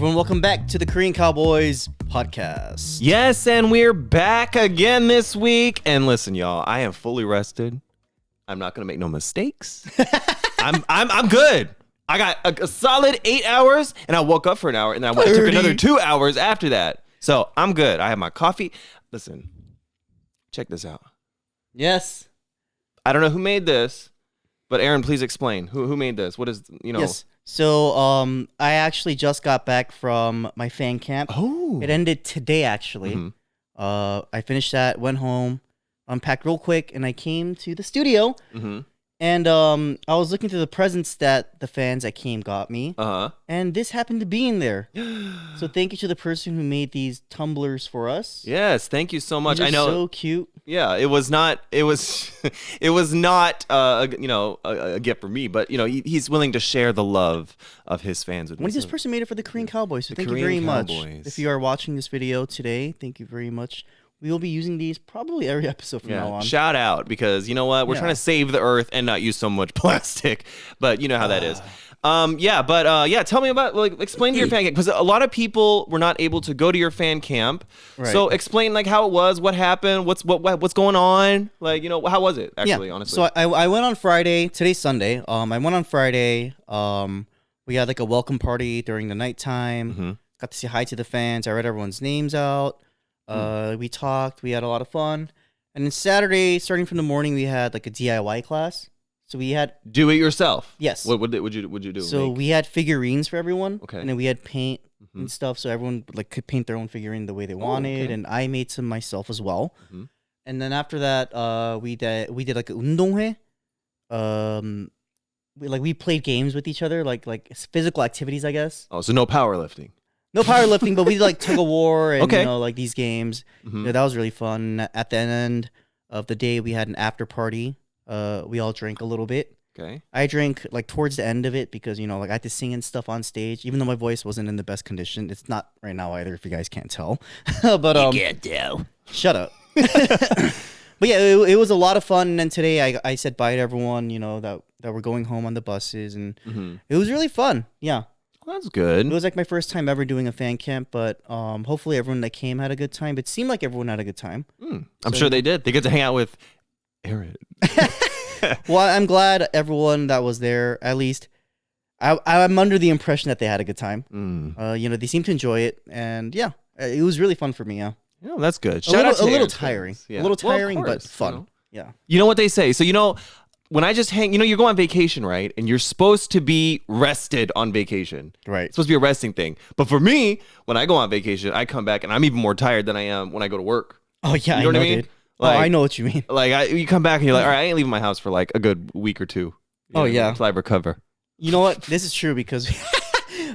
everyone, welcome back to the Korean Cowboys Podcast. Yes, and we're back again this week. And listen, y'all, I am fully rested. I'm not gonna make no mistakes. I'm good. I got a solid 8 hours, and I woke up for an hour, and then I took another 2 hours after that. So I'm good. I have my coffee. Listen, check this out. Yes. I don't know who made this, but Aaron, please explain. Who made this? What is, Yes. So I actually just got back from my fan camp. Oh. It ended today, actually. Mm-hmm. I finished that, went home, unpacked real quick, and I came to the studio. Mm-hmm. And I was looking through the presents that the fans that came got me. Uh-huh. And this happened to be in there. So thank you to the person who made these tumblers for us. Yes, thank you so much. These are I know. so cute. Yeah, it was not a gift for me, but he's willing to share the love of his fans with me. This person made it for the Korean Cowboys. So thank you very much. If you are watching this video today, thank you very much. We will be using these probably every episode from now on. Shout out, because you know what? We're trying to save the earth and not use so much plastic, but you know how that is. Tell me about, explain to your fan camp, because a lot of people were not able to go to your fan camp. Right. So explain how it was, what happened, what's going on, how was it actually, honestly? So I went on Friday. Today's Sunday. I went on Friday. We had a welcome party during the nighttime. Mm-hmm. Got to say hi to the fans. I read everyone's names out. We talked. We had a lot of fun. And then Saturday, starting from the morning, we had a DIY class. So we had do it yourself. Yes. What would you do? So we had figurines for everyone. Okay. And then we had paint and stuff, so everyone could paint their own figurine the way they wanted. And I made some myself as well. Mm-hmm. And then after that, we did a 운동회. We played games with each other, like physical activities, I guess. Oh, so no powerlifting. No powerlifting, but we did tug of war and okay. These games. Mm-hmm. That was really fun. At the end of the day, we had an after party. We all drank a little bit. Okay. I drank towards the end of it because I had to sing and stuff on stage, even though my voice wasn't in the best condition. It's not right now either, if you guys can't tell. But you can't tell. Shut up. But yeah, it was a lot of fun. And then today I said bye to everyone, that we're going home on the buses, and it was really fun. Yeah. Well, that's good. It was my first time ever doing a fan camp, but hopefully everyone that came had a good time. It seemed like everyone had a good time. I'm sure they did. They get to hang out with Aaron. Well, I'm glad everyone that was there, at least, I'm under the impression that they had a good time. They seemed to enjoy it, and yeah, it was really fun for me. Yeah, that's good. A little tiring, but fun. Yeah. You know what they say? So when I just hang, you go on vacation, right? And you're supposed to be rested on vacation. Right. It's supposed to be a resting thing. But for me, when I go on vacation, I come back and I'm even more tired than I am when I go to work. Oh, yeah, you know what I mean? Dude. I know what you mean. You come back and you're like, all right, I ain't leaving my house for a good week or two. Until I recover. You know what? This is true because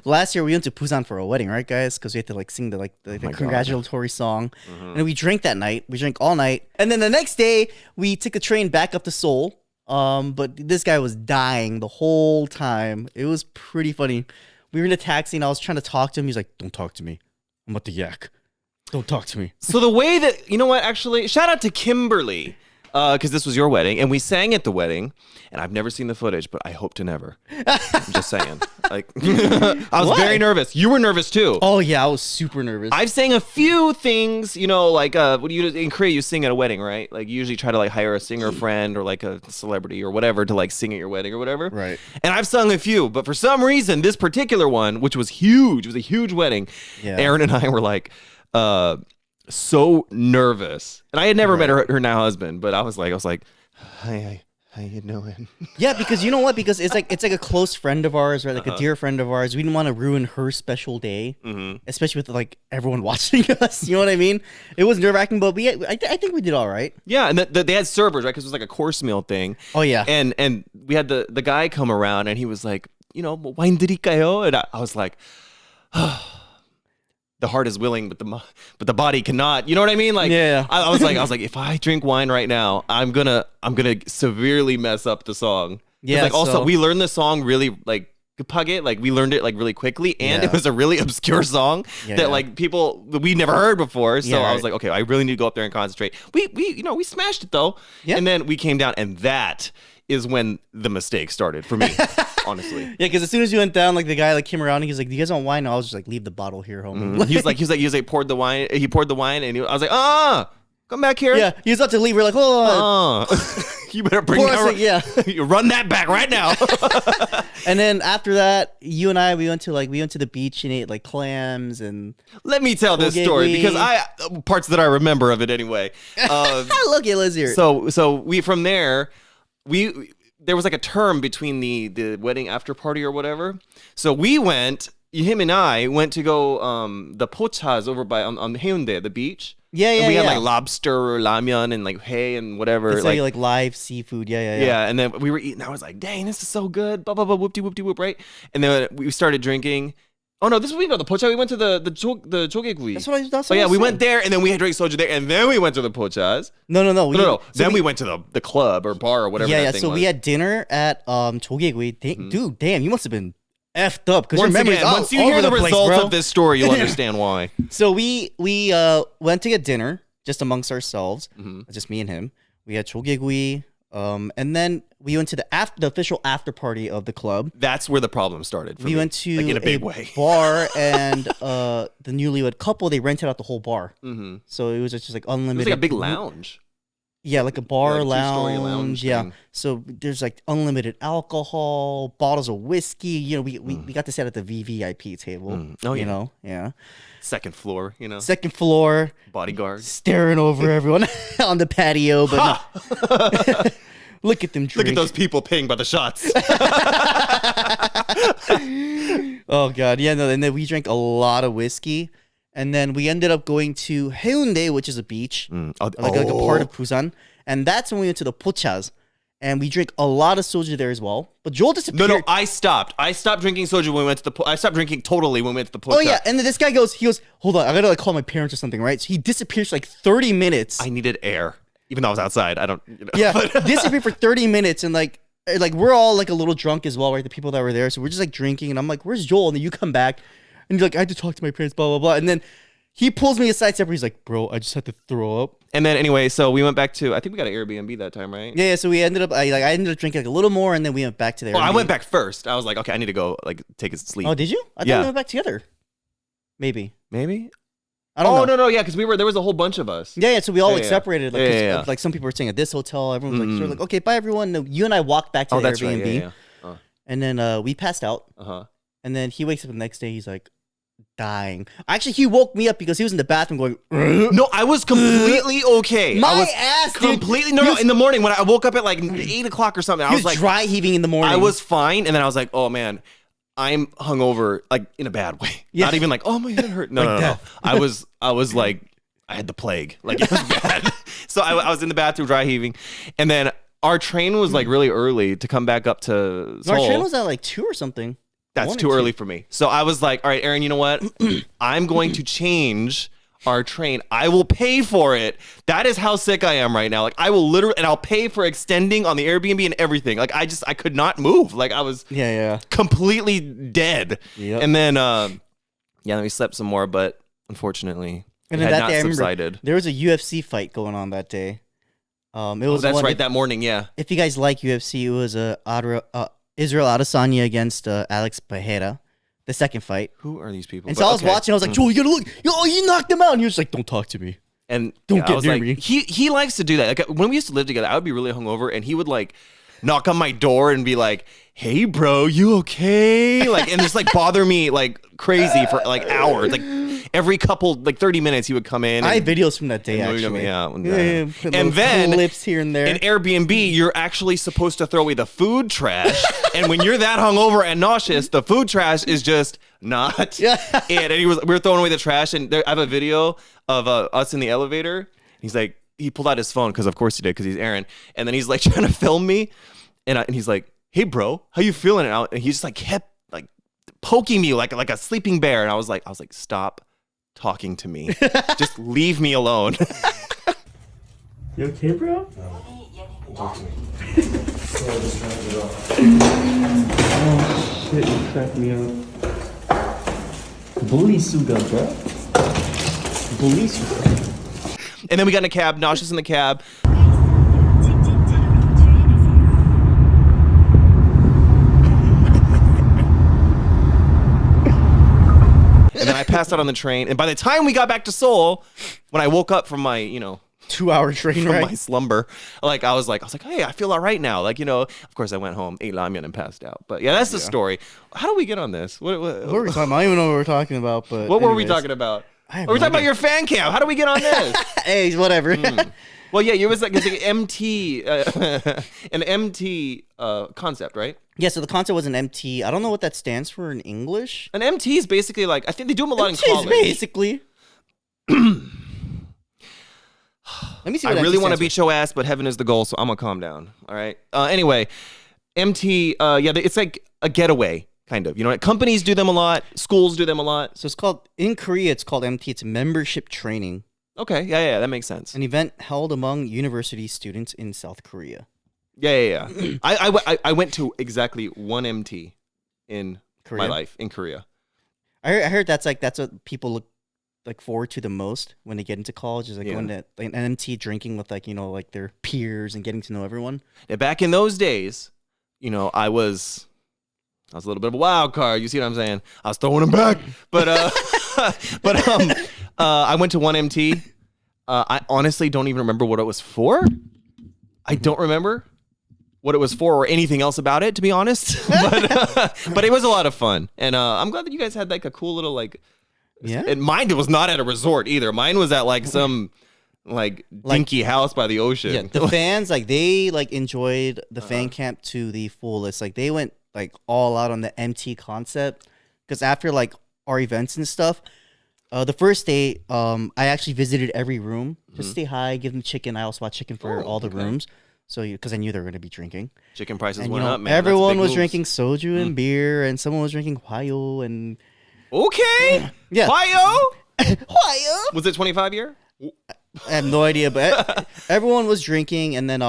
last year we went to Busan for a wedding, right, guys? Because we had to sing the congratulatory song. And we drank that night. We drank all night. And then the next day, we took a train back up to Seoul. But this guy was dying the whole time. It was pretty funny. We were in a taxi and I was trying to talk to him. He's like, "Don't talk to me. I'm about to yak. Don't talk to me." So the way that, actually, shout out to Kimberly, because this was your wedding, and we sang at the wedding, and I've never seen the footage, but I hope to never. I'm just saying. I was very nervous. You were nervous too. Oh yeah, I was super nervous. I've sang a few things, what do you in Korea you sing at a wedding, right? You usually try to hire a singer friend or a celebrity or whatever to sing at your wedding or whatever. Right. And I've sung a few, but for some reason this particular one, which was huge, it was a huge wedding. Yeah. Aaron and I were so nervous, and I had never met her now husband, but I was like, hi, how you doing? Yeah, because you know what? Because it's a close friend of ours, right? A dear friend of ours. We didn't want to ruin her special day, especially with everyone watching us. You know what I mean? It was nerve wracking, but I think we did all right. Yeah, and they had servers, right? Because it was a course meal thing. Oh yeah, and we had the guy come around, and he was like, wine 드릴까요? And I was like, the heart is willing, but the body cannot. You know what I mean? Yeah. I was like, if I drink wine right now, I'm gonna severely mess up the song. Yeah. Also, we learned the song really we learned it really quickly, and it was a really obscure song that people we never heard before. So I was like, okay, I really need to go up there and concentrate. We smashed it though, and then we came down, and that is when the mistake started for me. honestly. Yeah, because as soon as you went down, like the guy like came around and he was like, "Do you guys want wine?" And I was just like, "Leave the bottle here, homie." He was like, poured the wine. He poured the wine, and I was like, come back here. Yeah, he was about to leave. We're like, "Oh, you better bring that. You run that back right now." And then after that, you and I, we went to the beach and ate like clams and. Let me tell this story because parts that I remember of it anyway. Look, let's hear it. So we from there, there was like a term between the wedding after party or whatever. So him and I went to go the pochas over by on Haeundae, the beach. Yeah, and we had like lobster, ramen, and like hay and whatever. It's like live seafood. Yeah. Yeah, and then we were eating. I was like, dang, this is so good. Blah blah blah. Whoop de whoop de whoop. Right. And then we started drinking. Oh no, this is we go the pocha. We went to the jogegui. That's what we went there, and then we had drank soju there, and then we went to the pochas. No. Then we went to the club or bar or whatever. Yeah. So we had dinner at jogegui. Dude, damn, you must have been effed up because your memory's all once you over hear the results bro. of this story, you'll understand why. So we went to get dinner just amongst ourselves, just me and him. We had jogegui, and then we went to the official after party of the club. That's where the problem started. We went to in a big way. bar, and the newlywed couple, they rented out the whole bar. So it was just like unlimited. It was like a big lounge. Yeah, like a bar like lounge. Yeah. Thing. So there's like unlimited alcohol, bottles of whiskey. You know, we got to sit at the VVIP table. Oh, yeah. You know, yeah. Second floor, Second floor. Bodyguard. Staring over everyone on the patio. But no. Look at them drink. Look at those people paying by the shots. Oh, God. Yeah, no. And then we drank a lot of whiskey. And then we ended up going to Haeundae, which is a beach, like a part of Busan. And that's when we went to the pochas. And we drank a lot of soju there as well. But Joel disappeared. No, I stopped. I stopped drinking soju when we went to the I stopped drinking totally when we went to the pocha. Oh, yeah. And then this guy goes, hold on, I gotta like call my parents or something, right? So he disappears for like 30 minutes. I needed air. Even though I was outside. I don't, Yeah, disappeared for 30 minutes. And like we're all like a little drunk as well, right? The people that were there. So we're just like drinking. And I'm like, where's Joel? And then you come back. And you're like, I had to talk to my parents, blah, blah, blah. And then he pulls me aside separate. He's like, bro, I just had to throw up. And then anyway, so we went back to, I think we got an Airbnb that time, right? Yeah, so we ended up, I ended up drinking like a little more, and then we went back to the Airbnb. Well, I went back first. I was like, okay, I need to go like take a sleep. Oh, did you? I thought we went back together. Maybe. I don't know. No, yeah, because there was a whole bunch of us. Yeah, so we all separated. Like, like some people were staying at this hotel. Everyone was like, sort of like, okay, bye everyone. No, you and I walked back to the Airbnb. Right. Yeah. And then we passed out. And then he wakes up the next day, he's like, dying. Actually, he woke me up because he was in the bathroom going. No, I was completely okay. My ass, completely. No, in the morning when I woke up at like 8 o'clock or something, I was like dry heaving in the morning. I was fine, and then I was like, oh man, I'm hungover, like in a bad way. Yeah. Not even like, oh my head hurt. No, like no. I was like, I had the plague. Like it was bad. So I was in the bathroom dry heaving, and then our train was like really early to come back up to Seoul. Our train was at like 2 or something. That's too early for me. So I was like, all right, Aaron, you know what? I'm going to change our train. I will pay for it. That is how sick I am right now. Like I will literally, and I'll pay for extending on the Airbnb and everything. Like I could not move. Like I was completely dead. Yep. And then, then we slept some more, but unfortunately, and then that day, subsided. There was a UFC fight going on that day. It was that morning. Yeah. If you guys like UFC, it was Israel Adesanya against Alex Pereira, the second fight. Who are these people? And so I was watching. I was like, Joel, you gotta look. You knocked him out. And he was just like, don't talk to me. And don't get near me. He likes to do that. Like when we used to live together, I would be really hungover, and he would like knock on my door and be like, "Hey, bro, you okay?" Like, and just like bother me like crazy for like hours. Like every couple, like 30 minutes, he would come in. I have videos from that day, actually. And then clips here and there. In Airbnb, you're actually supposed to throw away the food trash. And when you're that hungover and nauseous, the food trash is just not it. And we were throwing away the trash. And I have a video of us in the elevator. He's like, he pulled out his phone because of course he did, because he's Aaron. And then he's like trying to film me, and he's like, "Hey, bro, how you feeling?" And he just like kept like poking me like a sleeping bear. And I was like, stop talking to me. Just leave me alone. You okay, bro? No. Don't talk to me. Oh shit, you cracked me up. Bully Suga, bro. Bully Suga. And then we got in a cab, nauseous in the cab. passed out on the train. And by the time we got back to Seoul, when I woke up from my, 2-hour train from ride. my slumber, like I was like, hey, I feel all right now. Like, of course I went home, ate ramen and passed out. But yeah, that's the story. How do we get on this? What were we talking about? I don't even know what we're talking about. But what were we talking about? We're talking about your fan cam. How do we get on this? Hey, whatever. Well, yeah, it was like an MT, an MT concept, right? Yeah, so the concept was an MT. I don't know what that stands for in English. An MT is basically like, I think they do them a lot in college. Basically. Let me see. I really want to beat your ass, but heaven is the goal, so I'm gonna calm down. All right. Anyway, MT. It's like a getaway, kind of. Companies do them a lot. Schools do them a lot. So it's called in Korea. It's called MT. It's membership training. Okay. Yeah. That makes sense. An event held among university students in South Korea. Yeah. I went to exactly one MT in my life in Korea. I heard that's what people look forward to the most when they get into college, is going to an MT, drinking with their peers and getting to know everyone. Yeah, back in those days, I was a little bit of a wild card. You see what I'm saying? I was throwing them back, but I went to one MT. I honestly don't even remember what it was for. I don't remember what it was for or anything else about it, to be honest. But it was a lot of fun, and I'm glad that you guys had like a cool little Yeah. And mine was not at a resort either. Mine was at some dinky house by the ocean. Yeah, the fans they enjoyed the fan camp to the fullest. They went all out on the MT concept, because after our events and stuff, the first day I actually visited every room, just say hi, give them chicken. I also bought chicken for all the rooms. So, because I knew they were going to be drinking. Chicken prices went up, man. Everyone was drinking soju and beer, and someone was drinking hwayo and... Okay. Yeah. Hwayo? Hwayo? Was it 25 year? I have no idea, but everyone was drinking, and then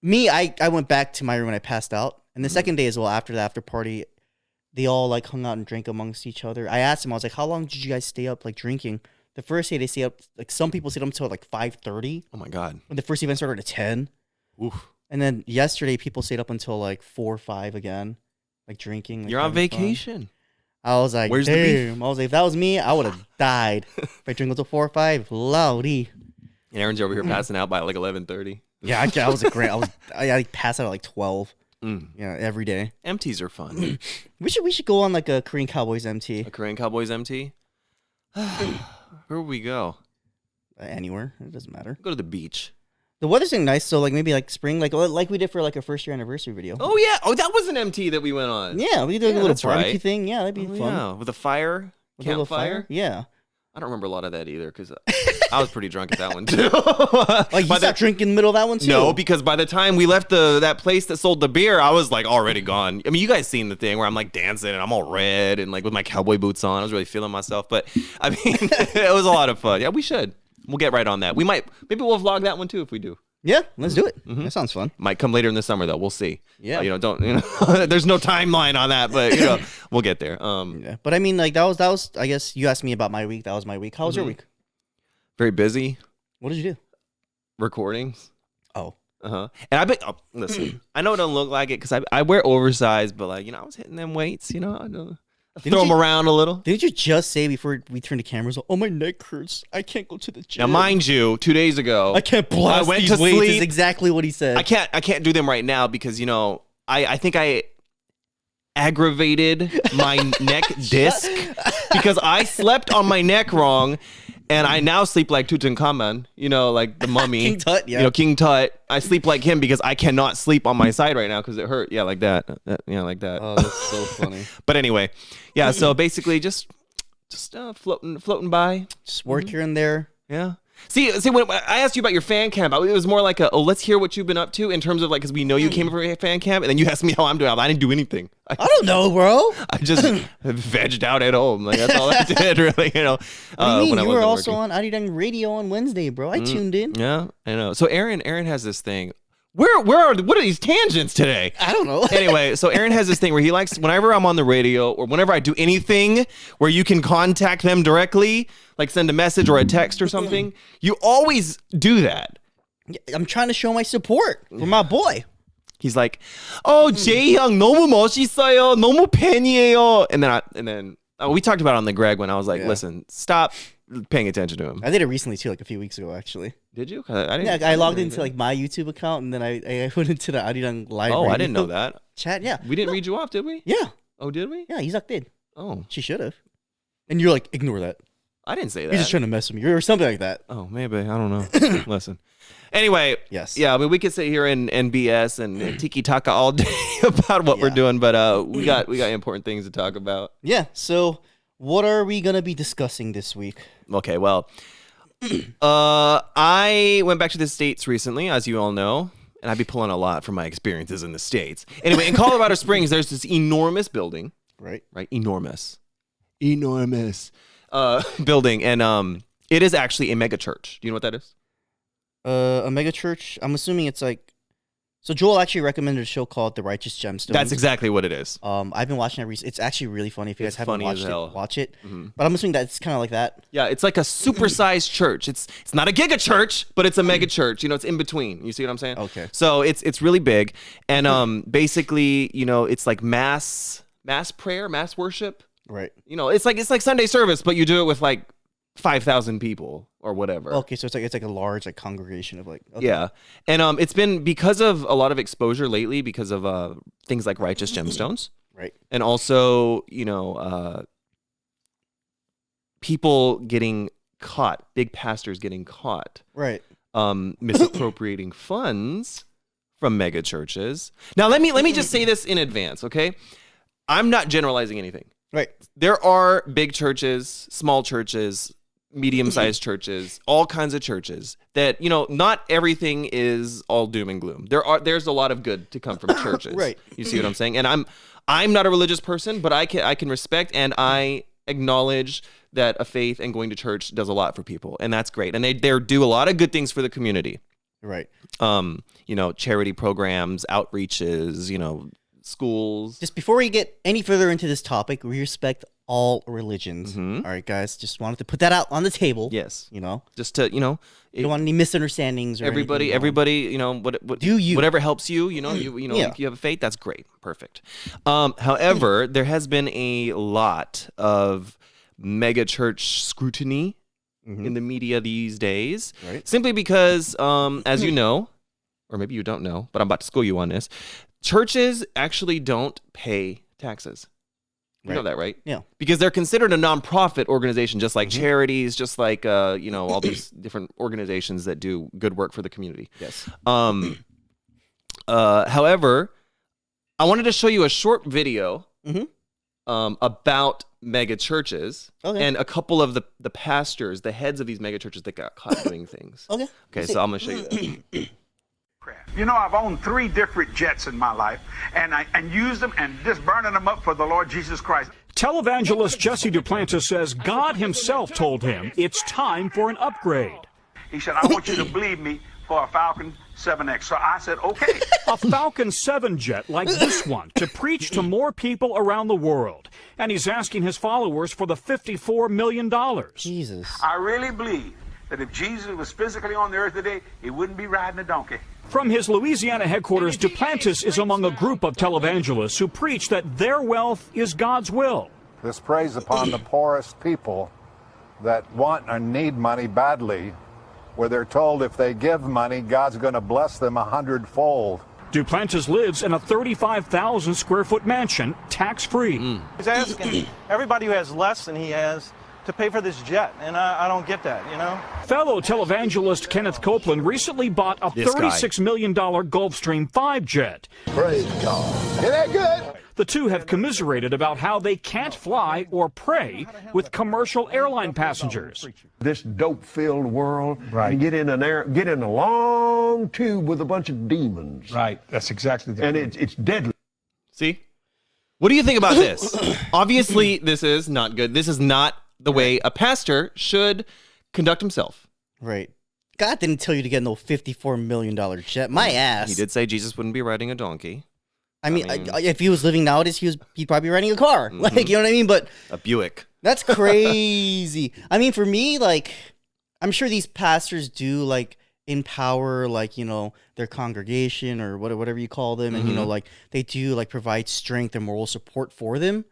me, I went back to my room and I passed out. And the second day as well, after the after party, they all hung out and drank amongst each other. I asked them, I was like, how long did you guys stay up drinking? The first day they stayed up, some people stayed up until 5:30. Oh my God. When the first event started at 10. Oof. And then yesterday people stayed up until 4 or 5 again, drinking. You're on vacation. Fun. I was like, where's damn. the beef? I was like, if that was me, I would have died. If I drink until 4 or 5, L.O.L.L.E. And Aaron's over here passing out by 11:30. Yeah, I was a great. I passed out at 12. Yeah, every day. MTs are fun. we should go on a Korean Cowboys MT. A Korean Cowboys MT? Where would we go? Anywhere. It doesn't matter. Go to the beach. The weather's nice, so maybe spring, like we did for a first year anniversary video. Oh yeah, that was an MT that we went on. Yeah, we did a little barbecue thing. Yeah, that'd be fun. Yeah, with a fire, campfire. Yeah. I don't remember a lot of that either, because I was pretty drunk at that one too. You stopped drinking in the middle of that one too? No, because by the time we left that place that sold the beer, I was already gone. I mean, you guys seen the thing where I'm dancing and I'm all red and with my cowboy boots on. I was really feeling myself, but I mean, it was a lot of fun. Yeah, we should. We'll get right on that. Maybe we'll vlog that one too if we do. Yeah, let's do it. That sounds fun. Might come later in the summer though. We'll see. Yeah. There's no timeline on that, but we'll get there. Yeah. But I mean, that was. I guess you asked me about my week. That was my week. How was your week? Very busy. What did you do? Recordings. Oh. And listen. I know it don't look like it because I wear oversized, but I was hitting them weights. I throw them around a little. Didn't you just say before we turned the cameras? Oh, my neck hurts. I can't go to the gym. Now, mind you, 2 days ago, I can't blast these weights. Is exactly what he said. I can't do them right now because I think I aggravated my neck disc because I slept on my neck wrong. And I now sleep like Tutankhamun, the mummy. King Tut, yeah. King Tut. I sleep like him because I cannot sleep on my side right now because it hurt. Yeah, like that. Like that. Oh, that's so funny. But anyway, yeah. So basically, just floating by. Just work here and there. Yeah. See, when I asked you about your fan camp, it was more like let's hear what you've been up to in terms of because we know you came from a fan camp, and then you asked me how I'm doing. I didn't do anything. I don't know, bro. I just vegged out at home. That's all I did, really. What do you mean? You were also on Arirang Radio on Wednesday, bro. I tuned in. Yeah, I know. So Aaron has this thing. What are these tangents today? I don't know. Anyway, so Aaron has this thing where he likes, whenever I'm on the radio or whenever I do anything where you can contact them directly, like send a message or a text or something, you always do that. I'm trying to show my support for my boy. He's like, "Oh, Jae-hyung 너무 멋있어요. 너무 팬이에요." And then we talked about it on the Greg when I was like, listen, stop paying attention to him. I did it recently too, like a few weeks ago, actually. Did you? I logged into like my YouTube account and then I went into the Arirang library. Oh, I didn't know that. Chat, yeah. We didn't read you off, did we? Yeah. Oh, did we? Yeah, Isaac did. Oh. She should have. And you're like, ignore that. I didn't say that. You're just trying to mess with me or something like that. Oh, maybe. I don't know. Listen. Anyway. Yes. Yeah, I mean, we could sit here and BS and tiki-taka all day about what we're doing, but we got important things to talk about. Yeah, so what are we going to be discussing this week? Okay, well, I went back to the States recently, as you all know, and I'd be pulling a lot from my experiences in the States. Anyway, in Colorado Springs, there's this enormous building. Right? Enormous building, and it is actually a mega church. Do you know what that is? A mega church? I'm assuming it's like... So Joel actually recommended a show called The Righteous Gemstones. That's exactly what it is. I've been watching it recently. It's actually really funny. If you guys haven't watched it, watch it. Mm-hmm. But I'm assuming that it's kind of like that. Yeah, it's like a supersized church. It's not a giga church, but it's a mega church. You know, it's in between. You see what I'm saying? Okay. So it's really big, and basically, you know, it's like mass prayer, mass worship. Right. You know, it's like Sunday service, but you do it with like 5,000 people or whatever. Okay, so it's like a large like congregation of like. Okay. Yeah, and it's been because of a lot of exposure lately because of things like Righteous Gemstones, right? And also, you know, people getting caught, big pastors getting caught, right? Misappropriating funds from mega churches. Now, let me just say this in advance, okay? I'm not generalizing anything. Right. There are big churches, small churches, medium-sized churches, all kinds of churches that, you know, not everything is all doom and gloom. There's a lot of good to come from churches. Right. You see what I'm saying? And I'm not a religious person, but I can respect and I acknowledge that a faith and going to church does a lot for people, and that's great. And they do a lot of good things for the community. Right. You know, charity programs, outreaches, you know, schools. Just before we get any further into this topic, we respect all religions. Mm-hmm. All right, guys. Just wanted to put that out on the table. Yes. You know, just to, you know, you don't want any misunderstandings or everybody, you know, what do you whatever helps you, you know, you know, if you have a faith, that's great. Perfect. However, there has been a lot of mega church scrutiny in the media these days, right? Simply because, as you know, or maybe you don't know, but I'm about to school you on this, churches actually don't pay taxes. You know that, right? Yeah. Because they're considered a nonprofit organization, just like charities, just like, you know, all these different organizations that do good work for the community. Yes. However, I wanted to show you a short video about mega churches and a couple of the pastors, the heads of these mega churches that got caught doing things. Okay, so I'm going to show you that. You know, I've owned 3 different jets in my life, and used them and just burning them up for the Lord Jesus Christ. Televangelist Jesse Duplantis says God himself told him it's time for an upgrade. He said, I want you to believe me for a Falcon 7X. So I said, okay. A Falcon 7 jet like this one to preach to more people around the world. And he's asking his followers for the $54 million. Jesus. I really believe that if Jesus was physically on the earth today, he wouldn't be riding a donkey. From his Louisiana headquarters, Duplantis is among a group of televangelists who preach that their wealth is God's will. This preys upon the poorest people that want and need money badly, where they're told if they give money, God's going to bless them 100-fold. Duplantis lives in a 35,000 square foot mansion, tax-free. He's asking everybody who has less than he has to pay for this jet, and I don't get that, you know? Fellow televangelist Kenneth Copeland recently bought a $36 million Gulfstream 5 jet. Praise God. Isn't that good? The two have commiserated about how they can't fly or pray with commercial airline passengers. This dope-filled world, and get in a long tube with a bunch of demons. Right, that's exactly the and it's deadly. See? What do you think about this? Obviously, this is not good. This is not the way a pastor should conduct himself. Right. God didn't tell you to get no $54 million jet. My ass. He did say Jesus wouldn't be riding a donkey. I mean, if he was living nowadays, he'd probably be riding a car. Like, you know what I mean? But a Buick. That's crazy. I mean, for me, like, I'm sure these pastors do, like, empower, like, their congregation or whatever you call them, and like they do like provide strength and moral support for them.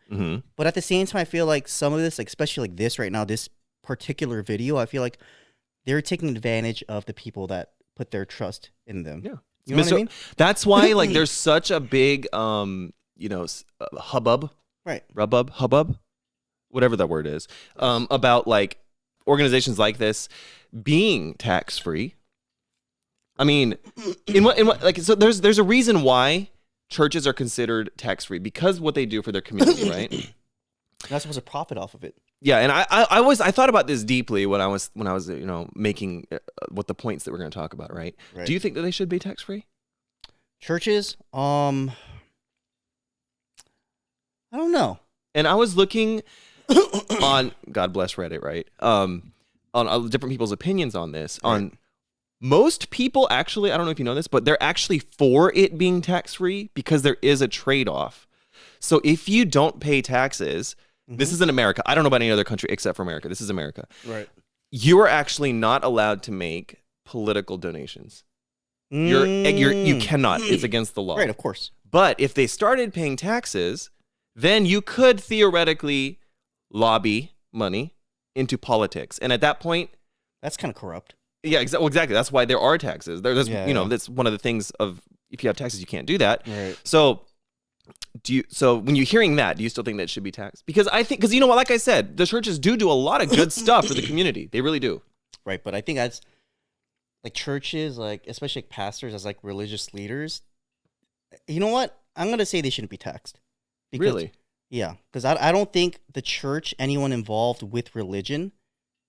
But at the same time, I feel like some of this, like especially like this right now, this particular video, I feel like they're taking advantage of the people that put their trust in them. Yeah, you know what I mean? That's why like there's such a big hubbub, right? Hubbub, whatever that word is, about like organizations like this being tax free. I mean, in what like, so there's a reason why churches are considered tax free, because what they do for their community, right? You're not supposed to profit off of it. Yeah, and I thought about this deeply when I was making what the points that we're going to talk about, right? Do you think that they should be tax free? Churches, I don't know. And I was looking on God bless Reddit, right? On different people's opinions on this. Right. On most people, actually, I don't know if you know this, but they're actually for it being tax free because there is a trade off. So if you don't pay taxes, this is in America. I don't know about any other country except for America. This is America. Right. You are actually not allowed to make political donations. You cannot. It's against the law. Right, of course. But if they started paying taxes, then you could theoretically lobby money into politics. And at that point, that's kind of corrupt. Yeah, exactly. That's why there are taxes. That's one of the things of, if you have taxes, you can't do that. Right. So when you're hearing that, do you still think that it should be taxed? Because you know what, like I said, the churches do a lot of good stuff for the community. They really do. Right, but I think that's like churches, like especially like pastors as like religious leaders. You know what? I'm gonna say they shouldn't be taxed. Really? Yeah, because I don't think the church, anyone involved with religion,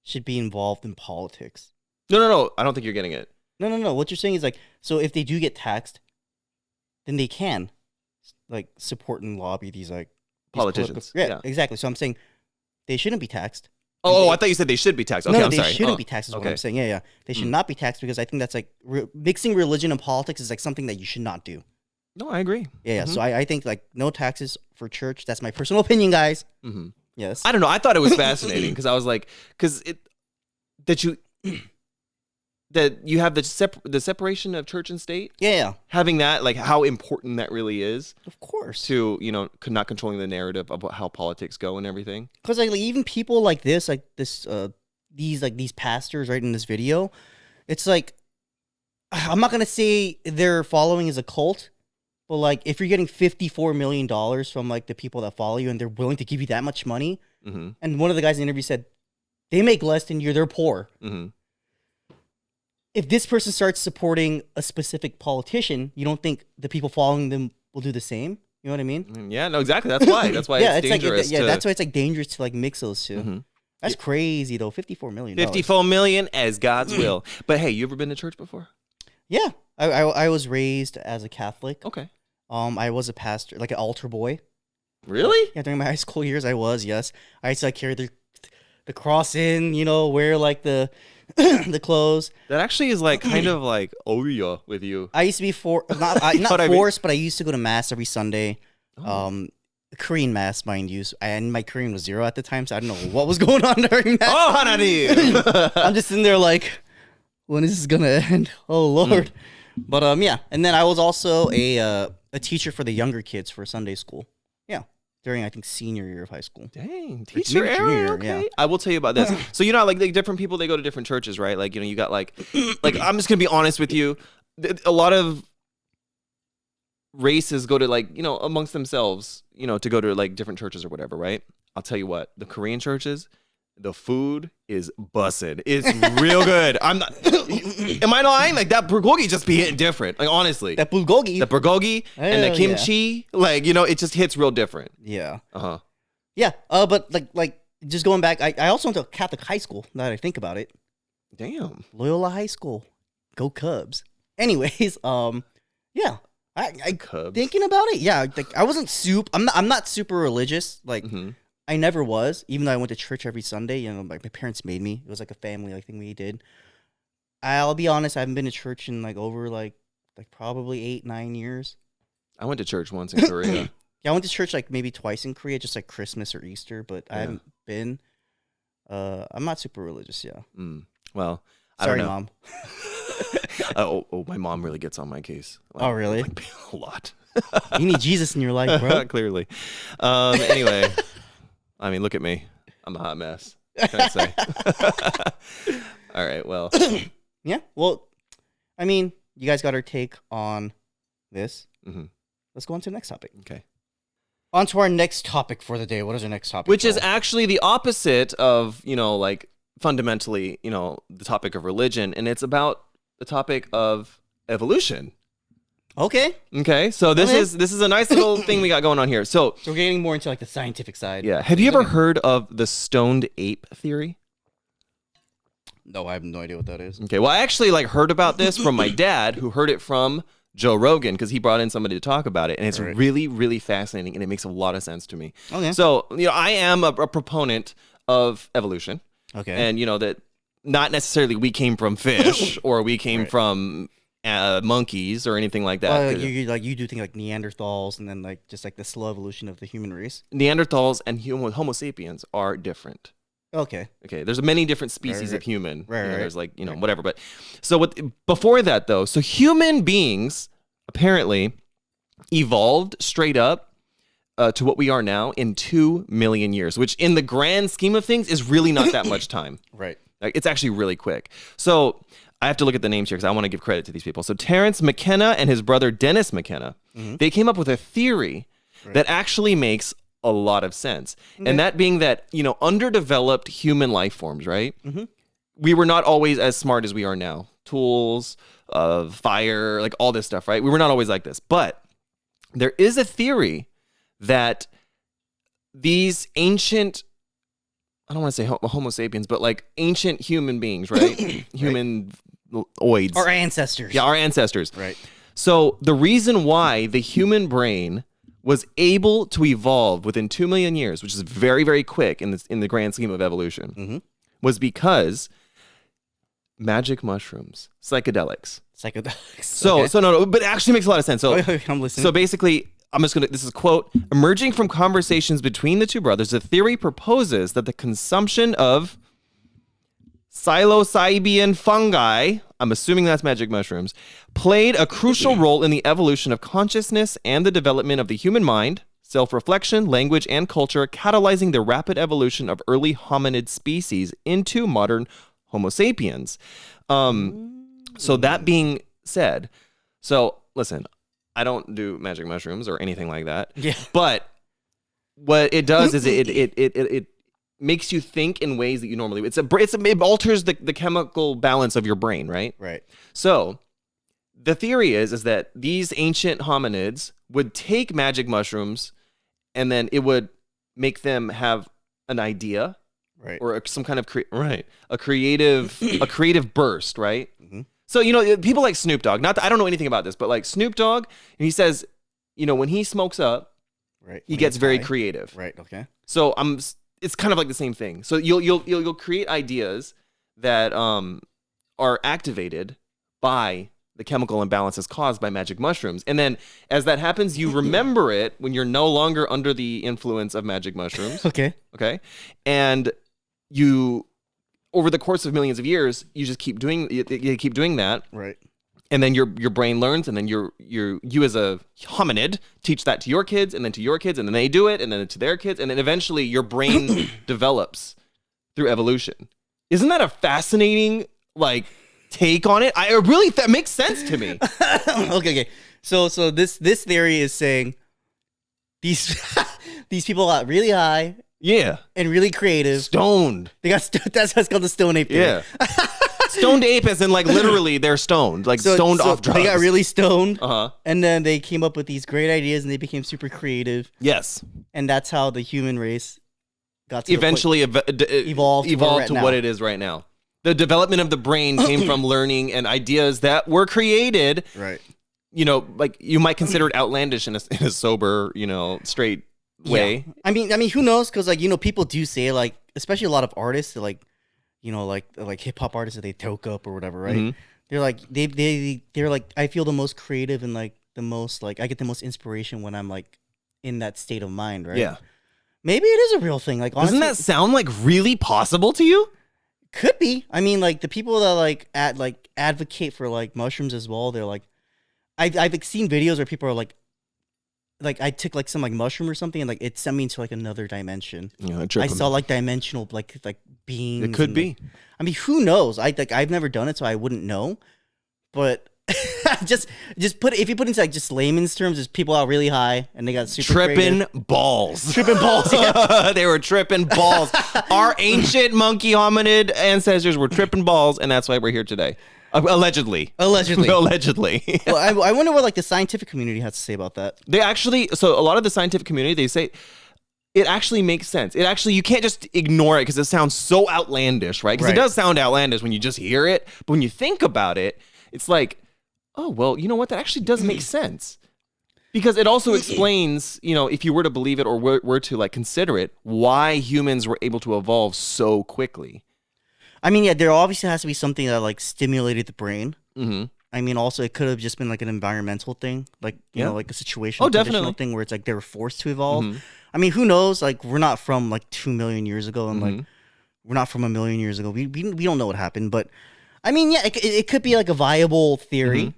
should be involved in politics. No. I don't think you're getting it. No. What you're saying is like, so if they do get taxed, then they can like support and lobby these like politicians. Yeah, exactly. So I'm saying they shouldn't be taxed. I thought you said they should be taxed. Okay, no, I'm they sorry. shouldn't be taxed is what I'm saying. Yeah. They should not be taxed, because I think that's like mixing religion and politics is like something that you should not do. No, I agree. Yeah. So I think like no taxes for church. That's my personal opinion, guys. Yes. I don't know. I thought it was fascinating because I was like, that you have the separation of church and state. Yeah. Having that, like how important that really is. Of course. To, not controlling the narrative about how politics go and everything. Because like even people like this, these pastors right in this video, it's like, I'm not going to say their following is a cult, but like if you're getting $54 million from like the people that follow you and they're willing to give you that much money, and one of the guys in the interview said, they make less than you, they're poor. If this person starts supporting a specific politician, you don't think the people following them will do the same? You know what I mean? Yeah, no, exactly. That's why. That's why it's dangerous. That's why it's like dangerous to like mix those two. That's crazy though. $54 million. $54 million as God's will. But hey, you ever been to church before? Yeah, I was raised as a Catholic. Okay. I was a pastor, like an altar boy. Really? Yeah, during my high school years, I was. Yes, I used to carry the cross in. Wear like the the clothes. That actually is like kind of like with you. I used to be not forced, but I used to go to mass every Sunday. Korean mass, mind you, and my Korean was 0 at the time, so I don't know what was going on during mass. Oh, Hanani! I'm just in there like, when is this gonna end? Oh Lord! But yeah, and then I was also a teacher for the younger kids for Sunday school. Yeah, during I think senior year of high school. Dang, teacher area. Okay. Yeah. I will tell you about this. So like different people, they go to different churches, right? Like you got like I'm just gonna be honest with you. A lot of races go to like amongst themselves, to go to like different churches or whatever, right? I'll tell you what, the Korean churches, the food is bussin'. It's real good. I'm not. Am I lying? Like that bulgogi just be hitting different. Like honestly, that bulgogi, and the kimchi, like it just hits real different. Yeah. Yeah. But like just going back, I also went to a Catholic high school. Now that I think about it. Damn. L.O.L.A. High School, go Cubs. Anyways, yeah. I Cubs. Thinking about it, yeah. Like I wasn't I'm not super religious. Like. I never was, even though I went to church every Sunday. Like my parents made me. It was like a family thing we did. I'll be honest, I haven't been to church in like over like probably 8-9 years. I went to church once in Korea. Yeah, I went to church like maybe twice in Korea, just like Christmas or Easter, but I haven't been. I'm not super religious, yeah. Well, sorry, I don't know. Mom. My mom really gets on my case. Oh, really? A lot. You need Jesus in your life, bro. Clearly. Anyway, I mean, look at me. I'm a hot mess. What can I say? All right, well. Yeah, well, I mean, you guys got our take on this. Mm-hmm. Let's go on to the next topic. Okay. On to our next topic for the day. What is our next topic? Which is actually the opposite of, like, fundamentally, the topic of religion, and it's about the topic of evolution. Okay. So this is a nice little thing we got going on here. So we're getting more into like the scientific side. Yeah. Have you ever heard of the stoned ape theory? No, I have no idea what that is. Okay. Well, I actually heard about this from my dad, who heard it from Joe Rogan, because he brought in somebody to talk about it, and it's really, really fascinating, and it makes a lot of sense to me. Okay. So I am a proponent of evolution. Okay. And that not necessarily we came from fish or we came from monkeys or anything like that. You do think like Neanderthals and then like just like the slow evolution of the human race. Neanderthals and Homo sapiens are different. Okay. There's many different species of human. Right. There's whatever. But so before that though, so human beings apparently evolved straight up to what we are now in 2 million years, which in the grand scheme of things is really not that much time. Right. It's actually really quick. So I have to look at the names here because I want to give credit to these people. So Terence McKenna and his brother Dennis McKenna, they came up with a theory that actually makes a lot of sense. Okay. And that being that, underdeveloped human life forms, right? Mm-hmm. We were not always as smart as we are now. Tools, fire, like all this stuff, right? We were not always like this. But there is a theory that these ancient, I don't want to say Homo sapiens, but like ancient human beings, right? Humanoids. Our ancestors. Yeah, our ancestors. Right. So the reason why the human brain was able to evolve within 2 million years, which is very, very quick in the grand scheme of evolution, was because magic mushrooms, psychedelics. So no, but it actually makes a lot of sense. So I'm listening. So basically, this is a quote, emerging from conversations between the two brothers, the theory proposes that the consumption of psilocybin fungi, I'm assuming that's magic mushrooms, played a crucial role in the evolution of consciousness and the development of the human mind, self-reflection, language, and culture, catalyzing the rapid evolution of early hominid species into modern Homo sapiens. So that being said, listen, I don't do magic mushrooms or anything like that. Yeah. But what it does is it makes you think in ways that you normally would. It alters the chemical balance of your brain, right? Right. So the theory is that these ancient hominids would take magic mushrooms and then it would make them have an idea, right, or some kind of a creative burst, right? Mm-hmm. So people like Snoop Dogg. Not that I don't know anything about this, but like Snoop Dogg, and he says, when he smokes up, right, he gets very creative. Right. Okay. So it's kind of like the same thing. So you'll create ideas that are activated by the chemical imbalances caused by magic mushrooms. And then as that happens, you remember it when you're no longer under the influence of magic mushrooms. Okay. And you, over the course of millions of years, you just keep doing that. Right. And then your brain learns, and then you as a hominid teach that to your kids, and then to your kids, and then they do it, and then to their kids, and then eventually your brain develops through evolution. Isn't that a fascinating take on it? That makes sense to me. Okay. So this theory is saying these people got really high, and really creative, stoned. They got that's what's called the stone ape theory. Yeah. Stoned ape as in literally they're stoned, stoned off drugs. They got really stoned, Uh-huh. And then they came up with these great ideas and they became super creative. Yes. And that's how the human race got to eventually evolved to what it is right now. The development of the brain came from learning and ideas that were created. Right. You might consider it outlandish in a sober, straight way. Yeah. I mean, who knows? Because people do say especially a lot of artists, like hip hop artists, that they toke up or whatever, right? Mm-hmm. They're like they're like, I feel the most creative and the most I get the most inspiration when I'm in that state of mind, right? Yeah. Maybe it is a real thing. Honestly, doesn't that sound really possible to you? Could be. I mean, like the people that like advocate for like mushrooms as well. They're like, I've like, seen videos where people are like I took like some like mushroom or something and like it sent me into like another dimension. Yeah, I saw like dimensional like beings. It could be. Like, I mean, who knows? I've never done it, so I wouldn't know. But just put if you put into like just layman's terms, there's people out really high and they got super tripping creative. balls. Tripping balls. Yeah. They were tripping balls. Our ancient monkey hominid ancestors were tripping balls, and that's why we're here today. Allegedly. Allegedly. Well, I wonder what like the scientific community has to say about that. They actually, so a lot of the scientific community, they say it actually makes sense. It actually, you can't just ignore it because it sounds so outlandish, right? Because it does sound outlandish when you just hear it, but when you think about it, it's like, oh, well, you know what? That actually does make sense. Because it also explains, you know, if you were to believe it or were to like consider it, why humans were able to evolve so quickly. I mean, yeah, there obviously has to be something that like stimulated the brain. Mm-hmm. I mean, also it could have just been like an environmental thing, like you know, like a situational, definitely thing where it's like they were forced to evolve. Mm-hmm. I mean, who knows? Like, we're not from like 2 million years ago, and like we're not from 1 million years ago. We don't know what happened, but I mean, yeah, it could be like a viable theory. Mm-hmm.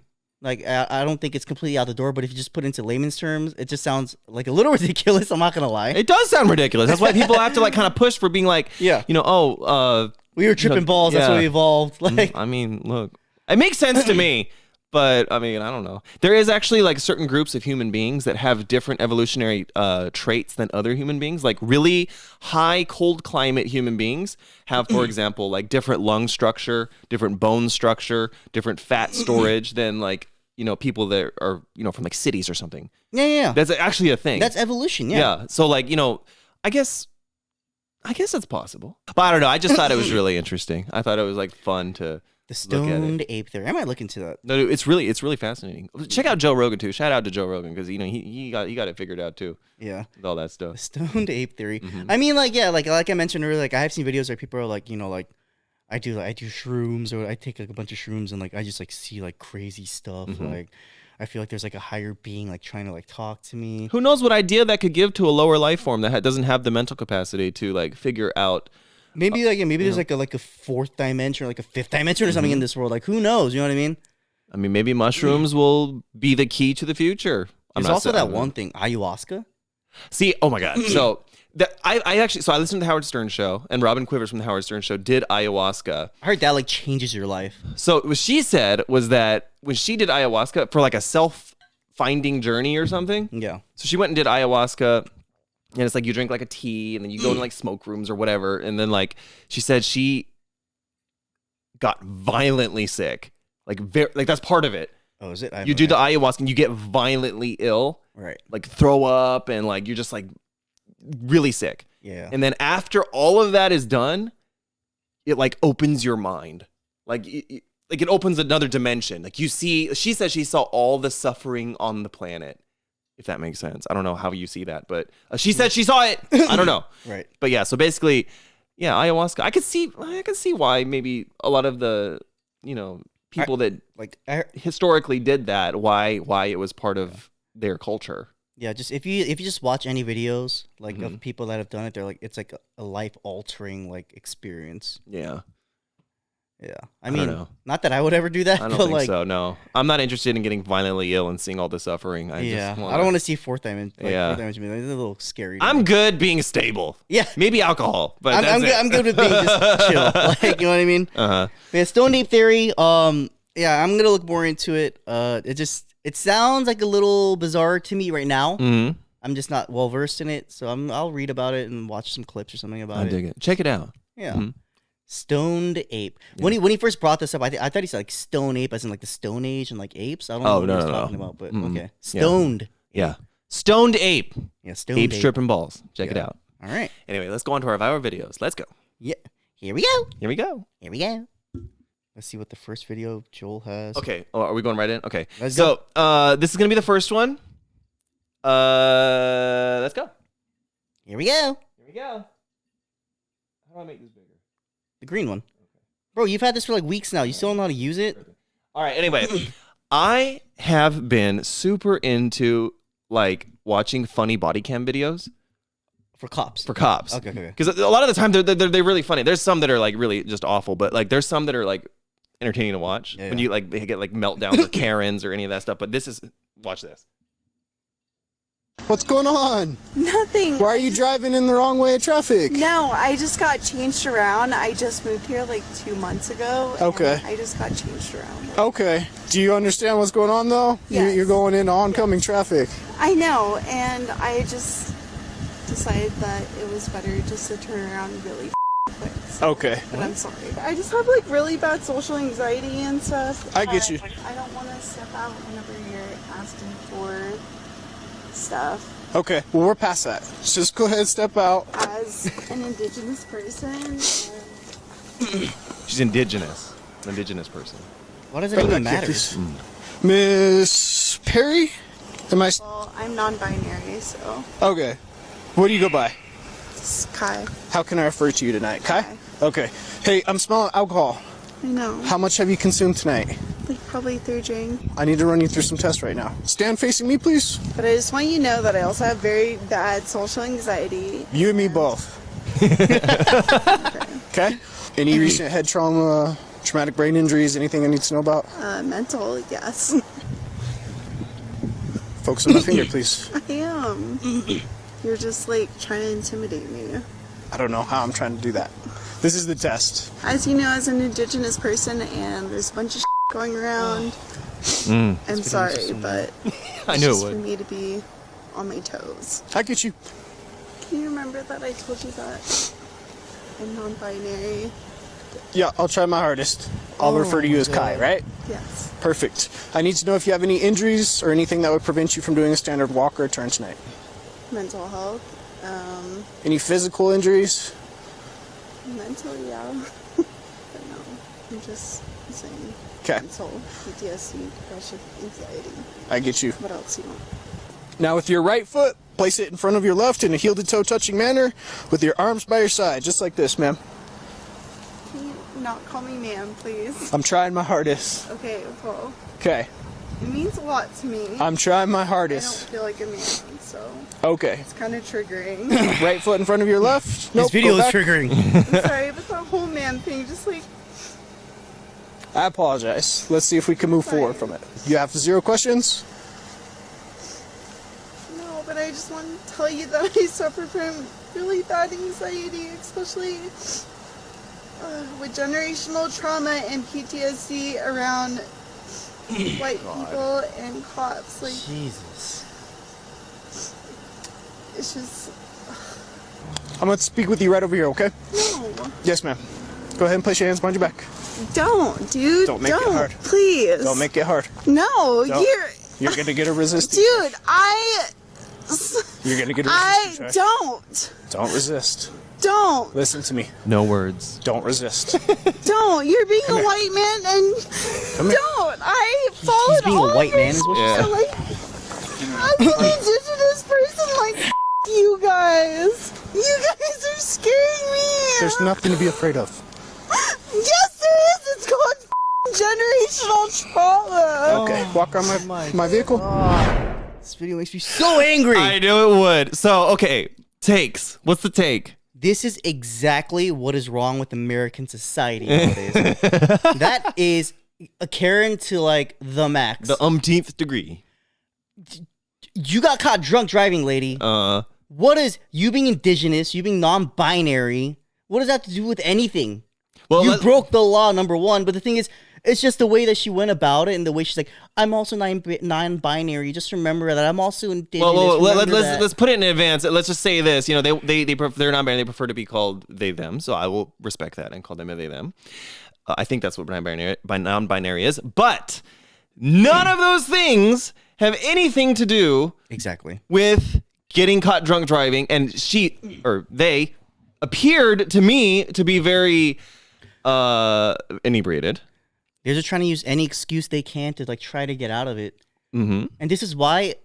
Like, I don't think it's completely out the door, but if you just put it into layman's terms, it just sounds like a little ridiculous. I'm not gonna lie. It does sound ridiculous. That's why people have to like kind of push for being like, you know, we were tripping balls. That's why we evolved. Like, I mean, look, it makes sense to me, but I mean, I don't know. There is actually like certain groups of human beings that have different evolutionary traits than other human beings. Like really high cold climate human beings have, for example, like different lung structure, different bone structure, different fat storage than like, you know, people that are, you know, from like cities or something. Yeah. That's actually a thing. That's evolution. Yeah. So like, you know, I guess it's possible. But I don't know. I just thought it was really interesting. I thought it was like fun to the stoned ape theory. I might look into that. No, it's really fascinating. Check out Joe Rogan too. Shout out to Joe Rogan because you know he got it figured out too. Yeah, with all that stuff. The stoned ape theory. Mm-hmm. I mean, like like I mentioned earlier, like I have seen videos where people are like, you know, like I do shrooms or I take like a bunch of shrooms and like I just like see like crazy stuff. Mm-hmm. Like I feel like there's like a higher being like trying to like talk to me. Who knows what idea that could give to a lower life form that doesn't have the mental capacity to like figure out. Maybe like maybe there's like a fourth dimension or like a fifth dimension or something in this world. Like who knows? You know what I mean? I mean, maybe mushrooms will be the key to the future. There's also that one thing, ayahuasca. See, oh my God. So I listened to the Howard Stern show, and Robin Quivers from the Howard Stern show did ayahuasca. I heard that like changes your life. So what she said was that when she did ayahuasca for like a self-finding journey or something. Yeah. So she went and did ayahuasca. And it's like you drink like a tea and then you go to like smoke rooms or whatever. And then like she said she got violently sick. Like that's part of it. Oh, is it? You do the ayahuasca and you get violently ill. Right. Like throw up and like you're just like really sick. Yeah. And then after all of that is done, it like opens your mind. Like it opens another dimension. Like she said she saw all the suffering on the planet. If that makes sense. I don't know how you see that, but she said she saw it. I don't know. Right. But yeah, so basically, yeah, ayahuasca. I could see why maybe a lot of the, you know, people that like historically did that, why it was part of their culture. Yeah, just if you just watch any videos like of people that have done it, they're like it's like a life altering like experience. Yeah. Yeah, I mean, not that I would ever do that. I don't think so. No, I'm not interested in getting violently ill and seeing all the suffering. I don't want to see fourth dimension. Fourth dimension. It's a little scary. I'm good being stable. Yeah, maybe alcohol, but I'm good with being just chill. Like, you know what I mean? Man, stoned ape theory. Yeah, I'm gonna look more into it. It sounds like a little bizarre to me right now. Mm-hmm. I'm just not well versed in it, so I'll read about it and watch some clips or something about it. I dig it. Check it out. Yeah. Mm-hmm. Stoned ape. Yeah. When he first brought this up, I thought he said like stone ape, as in like the Stone Age and like apes. I don't know what he was talking about, but okay. Stoned. Yeah. Stoned ape. Yeah. Stoned ape. Stripping balls. Check it out. All right. Anyway, let's go on to our viral videos. Let's go. Yeah. Here we go. Here we go. Here we go. Let's see what the first video Joel has. Okay. Oh, are we going right in? Okay. Let's go. This is gonna be the first one. Let's go. Here we go. Here we go. How do I make this bigger? The green one. Okay. Bro, you've had this for like weeks now. You still don't know how to use it? All right, anyway. I have been super into like watching funny body cam videos. For cops. Okay. Okay. Because a lot of the time they're really funny. There's some that are like really just awful, but like there's some that are like entertaining to watch when you like they get like meltdowns or Karens or any of that stuff. But watch this. What's going on? Nothing. Why are you driving in the wrong way of traffic? No, I just got changed around. I just moved here like 2 months ago. Okay. I just got changed around. Okay. Do you understand what's going on though? Yes. You're going into oncoming traffic. I know, and I just decided that it was better just to turn around really quick. So, Okay. But I'm sorry. I just have like really bad social anxiety and stuff. I get you. I don't want to step out whenever you're asking for stuff. Okay. Well, we're past that. Just go ahead, step out. As an Indigenous person. She's indigenous. An Indigenous person. Why does it even matter? Miss Perry? Well, I'm non-binary, so. Okay. What do you go by? It's Kai. How can I refer to you tonight? Kai? Kai. Okay. Hey, I'm smelling alcohol. I know. How much have you consumed tonight? Like probably 3 drinks. I need to run you through some tests right now. Stand facing me, please. But I just want you to know that I also have very bad social anxiety. You and me both. Okay. Any recent head trauma, traumatic brain injuries, anything I need to know about? Mental, yes. Focus on my finger, please. I am. You're just like trying to intimidate me. I don't know how I'm trying to do that. This is the test. As you know, as an Indigenous person, and there's a bunch of going around. I'm sorry, but I knew it just would. for me to be on my toes. I get you. Can you remember that I told you that I'm non-binary? Yeah, I'll try my hardest. I'll refer to you as Kai, right? Yes. Perfect. I need to know if you have any injuries or anything that would prevent you from doing a standard walk or a turn tonight. Mental health. Any physical injuries? Mental, yeah. But no, I'm just saying. Okay. Mental, PTSD, depression, anxiety. I get you. What else do you want? Now with your right foot, place it in front of your left in a heel-to-toe touching manner with your arms by your side, just like this, ma'am. Can you not call me ma'am, please? I'm trying my hardest. Okay, well, Okay. it means a lot to me. I'm trying my I don't hardest. feel like a man, so Okay. it's kind of triggering. Right foot in front of your left. This video go is back. triggering. I'm sorry, but the whole man thing, just like, I apologize. Let's see if we can move forward from it. You have 0 questions? no, but I just want to tell you that I suffer from really bad anxiety, especially with generational trauma and PTSD around white people and cops. Like, Jesus. it's just, I'm going to speak with you right over here, okay? no. Yes, ma'am. Go ahead and place your hands behind your back. Don't, dude. Don't make it hard. Please. Don't make it hard. No, Don't. You're going to get a resistance. Dude, You're going to get a I resistance. don't. Don't resist. Don't. Listen to me. No words. Don't resist. Don't. You're being a here. white man and Come here. don't. I followed He's being a all white of your man is what Yeah. shit, like, I'm an Indigenous person, like, you guys. You guys are scaring me. There's nothing to be afraid of. Yes, there is. It's called generational trauma. Okay, walk around my vehicle. This video makes me so angry. I knew it would. So, okay, takes. What's the take? This is exactly what is wrong with American society nowadays. That is a Karen to like the max. The umpteenth degree. You got caught drunk driving, lady. What is you being indigenous, you being non-binary? What does that have to do with anything? Well, you broke the law, number one. But the thing is, it's just the way that she went about it and the way she's like, I'm also non-binary. Just remember that I'm also indigenous. Well, Remember that. let's put it in advance. Let's just say this. You know, they're non-binary. They prefer to be called they them. So I will respect that and call them they them. I think that's what non-binary is. But none of those things have anything to do exactly with getting caught drunk driving. And they appeared to me to be very inebriated. They're just trying to use any excuse they can to like try to get out of it. Mm-hmm. And this is why.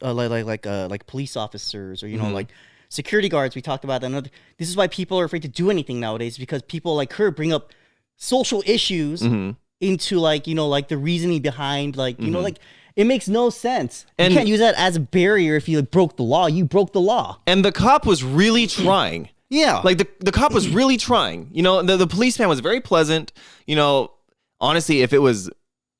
Like police officers or you know like security guards. We talked about that. This is why people are afraid to do anything nowadays because people like her bring up social issues into like you know like the reasoning behind like you know like It makes no sense. And you can't use that as a barrier if you broke the law. You broke the law. And the cop was really trying. Yeah. Like the cop was really trying. You know, the policeman was very pleasant. You know, honestly, if it was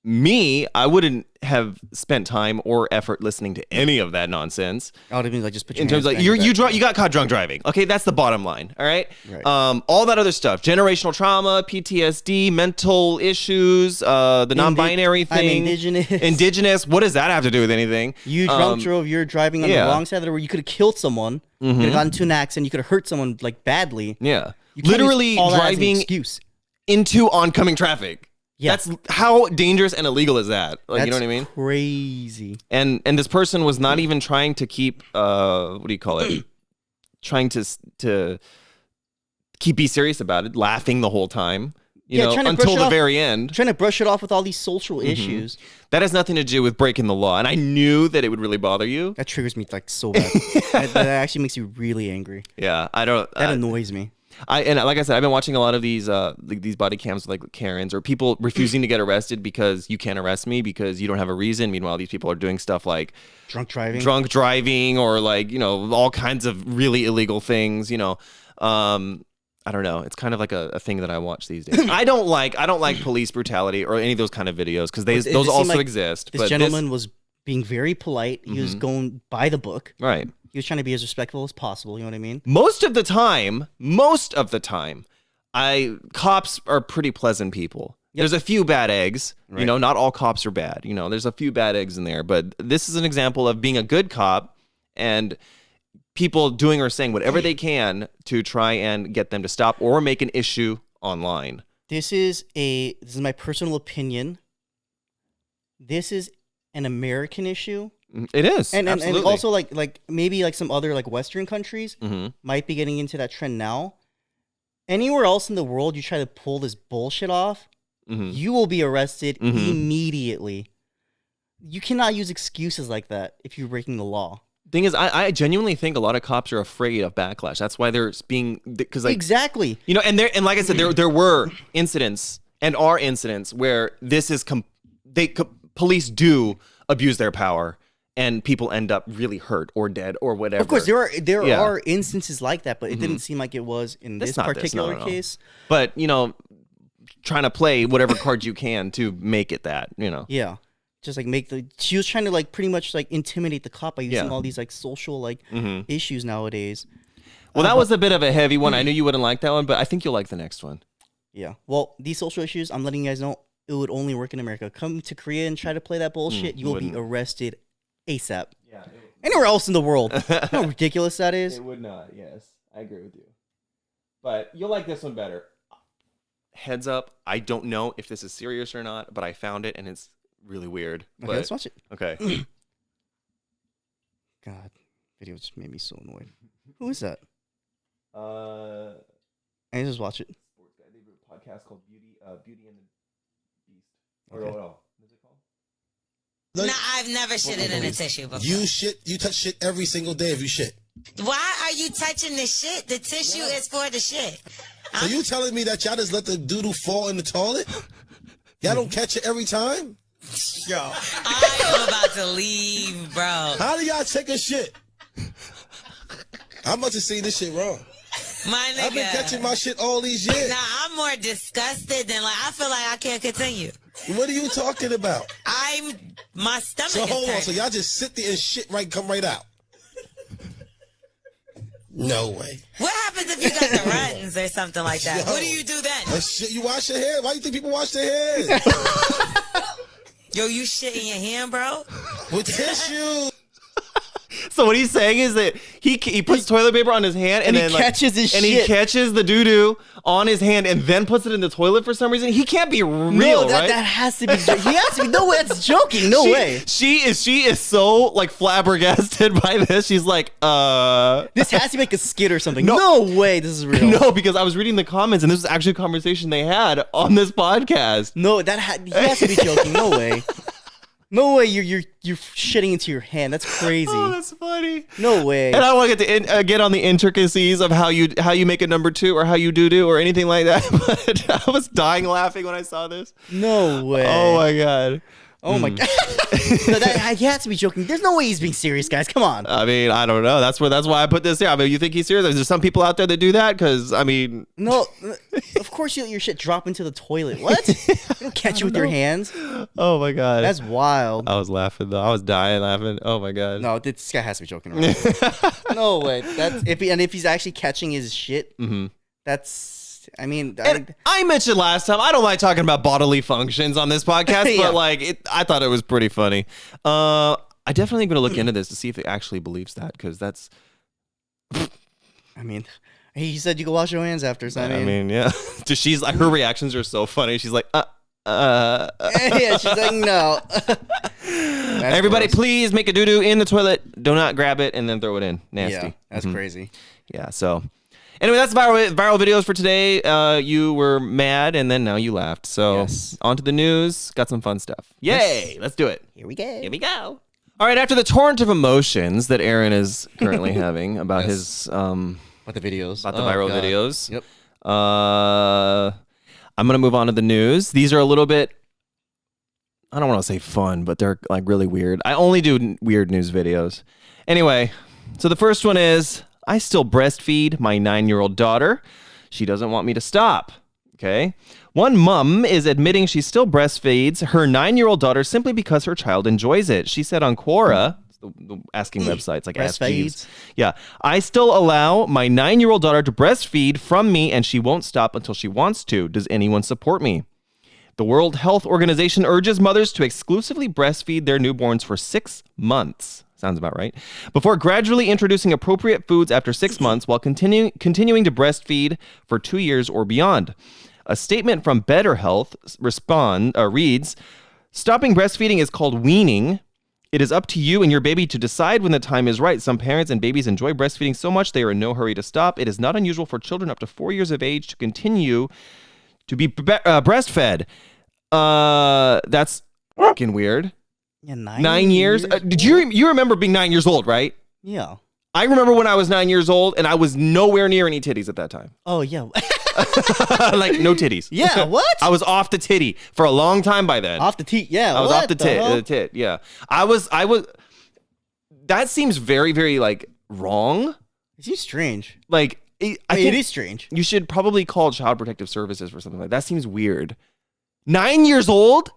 me, I wouldn't have spent time or effort listening to any of that nonsense. I would have been like, just put your in terms of like you got caught drunk driving. Okay, that's the bottom line. All right. All that other stuff, generational trauma, PTSD, mental issues, the non-binary thing, indigenous. What does that have to do with anything? You drunk drove. You're driving on the wrong side of the road. You could have killed someone. You could have gotten into an accident. You could have hurt someone like badly. Yeah. Literally driving into oncoming traffic. Yeah. That's how dangerous and illegal is that? Like, you know what I mean? Crazy. And this person was not even trying to keep what do you call it? Trying to be serious about it, laughing the whole time. You know, until the very end. Trying to brush it off with all these social issues. That has nothing to do with breaking the law. And I knew that it would really bother you. That triggers me like so bad. that actually makes you really angry. Yeah, I don't. That annoys me. And like I said, I've been watching a lot of these body cams with like Karens or people refusing to get arrested because you can't arrest me because you don't have a reason. Meanwhile, these people are doing stuff like drunk driving or like, you know, all kinds of really illegal things, you know. I don't know. It's kind of like a thing that I watch these days. I don't like police brutality or any of those kind of videos because those also exist. This gentleman was being very polite. He was going by the book. Right. He was trying to be as respectful as possible. You know what I mean? Most of the time, cops are pretty pleasant people. Yep. There's a few bad eggs. Right. You know, not all cops are bad. You know, there's a few bad eggs in there. But this is an example of being a good cop and people doing or saying whatever they can to try and get them to stop or make an issue online. This is my personal opinion. This is an American issue. It is, and also like maybe like some other like Western countries might be getting into that trend now. Anywhere else in the world, you try to pull this bullshit off, you will be arrested immediately. You cannot use excuses like that if you're breaking the law. Thing is, I genuinely think a lot of cops are afraid of backlash. That's why they're being like exactly. You know, and like I said, there were incidents and are incidents where this is police do abuse their power. And people end up really hurt or dead or whatever. Of course, there are instances like that, but it didn't seem like it was in this particular case. But, you know, trying to play whatever card you can to make it that, you know. Yeah. Just like she was trying to like pretty much like intimidate the cop by using all these like social like issues nowadays. Well, that was a bit of a heavy one. I knew you wouldn't like that one, but I think you'll like the next one. Yeah. Well, these social issues, I'm letting you guys know, it would only work in America. Come to Korea and try to play that bullshit, you will be arrested ASAP. Yeah. Anywhere else in the world. You know how ridiculous that is? It would not, yes. I agree with you. But you'll like this one better. Heads up, I don't know if this is serious or not, but I found it and it's really weird. Okay, let's watch it. Okay. God, video just made me so annoyed. Who is that? I just watch it. They do a podcast called Beauty and the Beast. Okay. What's it called? No, I've never shitted in a tissue before. You touch shit every single day if you shit. Why are you touching the shit? The tissue is for the shit. So you telling me that y'all just let the doodle fall in the toilet? Y'all don't catch it every time? Yo. I am about to leave, bro. How do y'all take a shit? I must have seen this shit wrong. My nigga. I've been catching my shit all these years. Nah, I'm more disgusted than like, I feel like I can't continue. What are you talking about? My stomach So hold is on, so y'all just sit there and shit come right out? No way. What happens if you got the runs or something like that? What do you do then? Shit, you wash your hair? Why do you think people wash their hair? Yo, you shit in your hand, bro? With tissue. So what he's saying is that he puts toilet paper on his hand and then catches his shit. He catches the doo-doo on his hand and then puts it in the toilet for some reason. He can't be real, right? That has to be. He has to be. No way, that's joking. No way. She is so like flabbergasted by this. She's like, this has to be like a skit or something. No way, this is real. No, because I was reading the comments and this was actually a conversation they had on this podcast. No, he has to be joking. No way. No way, you're shitting into your hand. That's crazy. Oh, that's funny. No way. And I don't want to get on the intricacies of how you make a number two or how you do or anything like that. But I was dying laughing when I saw this. No way. Oh my god. Oh my god! No, he has to be joking. There's no way he's being serious, guys. Come on. I mean, I don't know. That's why I put this here. I mean, you think he's serious? Is there some people out there that do that? Because I mean, no. Of course, you let your shit drop into the toilet. What? You don't catch it with your hands. Oh my god, that's wild. I was laughing though. I was dying laughing. Oh my god. No, this guy has to be joking around. No way. That's if he's actually catching his shit. That's. I mean, I mentioned last time I don't like talking about bodily functions on this podcast, Yeah. but like I thought it was pretty funny. I definitely going to look into this to see if it actually believes that, because that's. I mean, he said you can wash your hands after. So I mean, yeah. She's like, her reactions are so funny. She's like, yeah, she's like, no. Everybody, please make a doo-doo in the toilet. Do not grab it and then throw it in. Nasty. Yeah, that's crazy. Yeah, so. Anyway, that's viral videos for today. You were mad and then now you laughed. So on to the news. Got some fun stuff. Yay! Let's do it. Here we go. Here we go. All right, after the torrent of emotions that Aaron is currently having about his about the videos, about the viral videos. Yep. I'm gonna move on to the news. These are a little bit, I don't want to say fun, but they're like really weird. I only do weird news videos. Anyway, so the first one is, I still breastfeed my 9-year-old daughter. She doesn't want me to stop. Okay. One mom is admitting she still breastfeeds her 9-year-old daughter simply because her child enjoys it. She said on Quora, the asking websites like Ask Jeeves. Yeah. I still allow my 9-year-old daughter to breastfeed from me and she won't stop until she wants to. Does anyone support me? The World Health Organization urges mothers to exclusively breastfeed their newborns for 6 months. Sounds about right. Before gradually introducing appropriate foods after 6 months while continuing to breastfeed for 2 years or beyond. A statement from Better Health reads, stopping breastfeeding is called weaning. It is up to you and your baby to decide when the time is right. Some parents and babies enjoy breastfeeding so much they are in no hurry to stop. It is not unusual for children up to 4 years of age to continue to be breastfed. That's fucking weird. Yeah, 9 years? Did you remember being 9 years old, right? Yeah. I remember when I was 9 years old and I was nowhere near any titties at that time. Oh, yeah. Like no titties. Yeah, what? I was off the titty for a long time by then. Off the tit, yeah. I was off the tit, yeah. I was, that seems very, very like wrong. It seems strange. Like, I think it is strange. You should probably call Child Protective Services for something like that. That seems weird. 9 years old?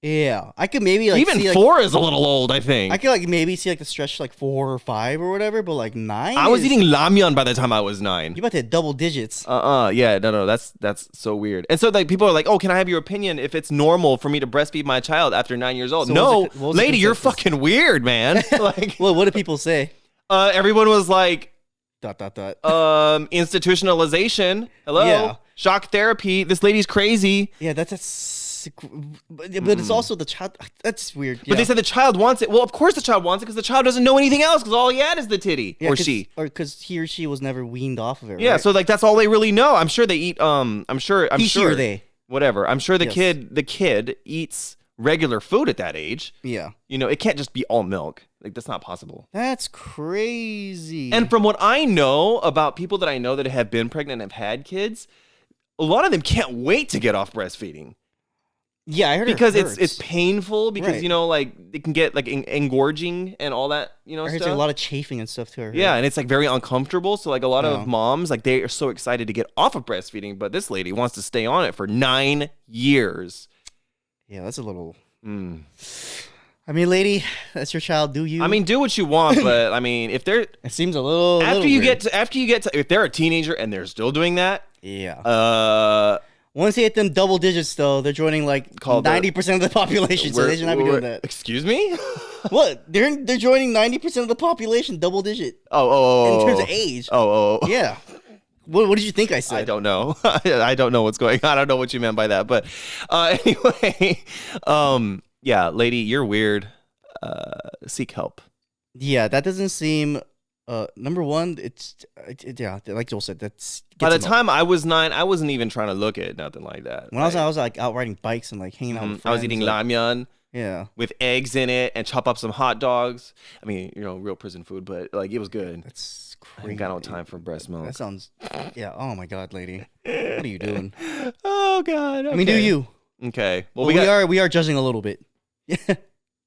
Yeah, I could maybe like even see, 4 is a little old. I think I could like maybe see like the stretch like 4 or 5 or whatever, but like 9. I was eating ramyeon by the time I was 9. You about to hit double digits? Yeah, no, that's so weird. And so like people are like, oh, can I have your opinion if it's normal for me to breastfeed my child after 9 years old? So no, lady, you're fucking weird, man. Like, well, what do people say? Everyone was like, ... institutionalization. Hello, yeah. Shock therapy. This lady's crazy. Yeah, but it's also the child. That's weird. But they said the child wants it. Well, of course the child wants it because the child doesn't know anything else because all he had is the titty or she. Or because he or she was never weaned off of it. Yeah, right? so like that's all they really know. I'm sure they eat. I'm sure. She or they. Whatever. I'm sure the kid eats regular food at that age. Yeah. You know, it can't just be all milk. Like that's not possible. That's crazy. And from what I know about people that I know that have been pregnant and have had kids, a lot of them can't wait to get off breastfeeding. Yeah, I heard because it hurts. it's painful because you know like it can get like engorging and all that I heard stuff. a lot of chafing and stuff too. Yeah, and it's like very uncomfortable. So like a lot of moms like they are so excited to get off of breastfeeding, but this lady wants to stay on it for 9 years. Yeah, that's a little. I mean, lady, that's your child. Do you? I mean, do what you want, but I mean, if they're it seems a little after you weird. get to if they're a teenager and they're still doing that. Yeah. Once they hit them double digits, though, they're joining like 90% of the population, so they should not be doing that. Excuse me? What? They're joining 90% of the population, double digit. Oh. In terms of age. Oh. Yeah. What did you think I said? I don't know. I don't know what's going on. I don't know what you meant by that. But anyway, yeah, lady, you're weird. Seek help. Yeah, that doesn't seem. Number one, yeah, like Joel said, that's. By the time I was 9, I wasn't even trying to look at nothing like that. When I was like out riding bikes and like hanging out with friends. I was eating ramyeon. Yeah. With eggs in it and chop up some hot dogs. I mean, real prison food, but like it was good. That's crazy. I ain't got no time for breast milk. That sounds. Yeah. Oh my God, lady, what are you doing? Oh God. Okay. I mean, do you? Okay. Well, we are judging a little bit.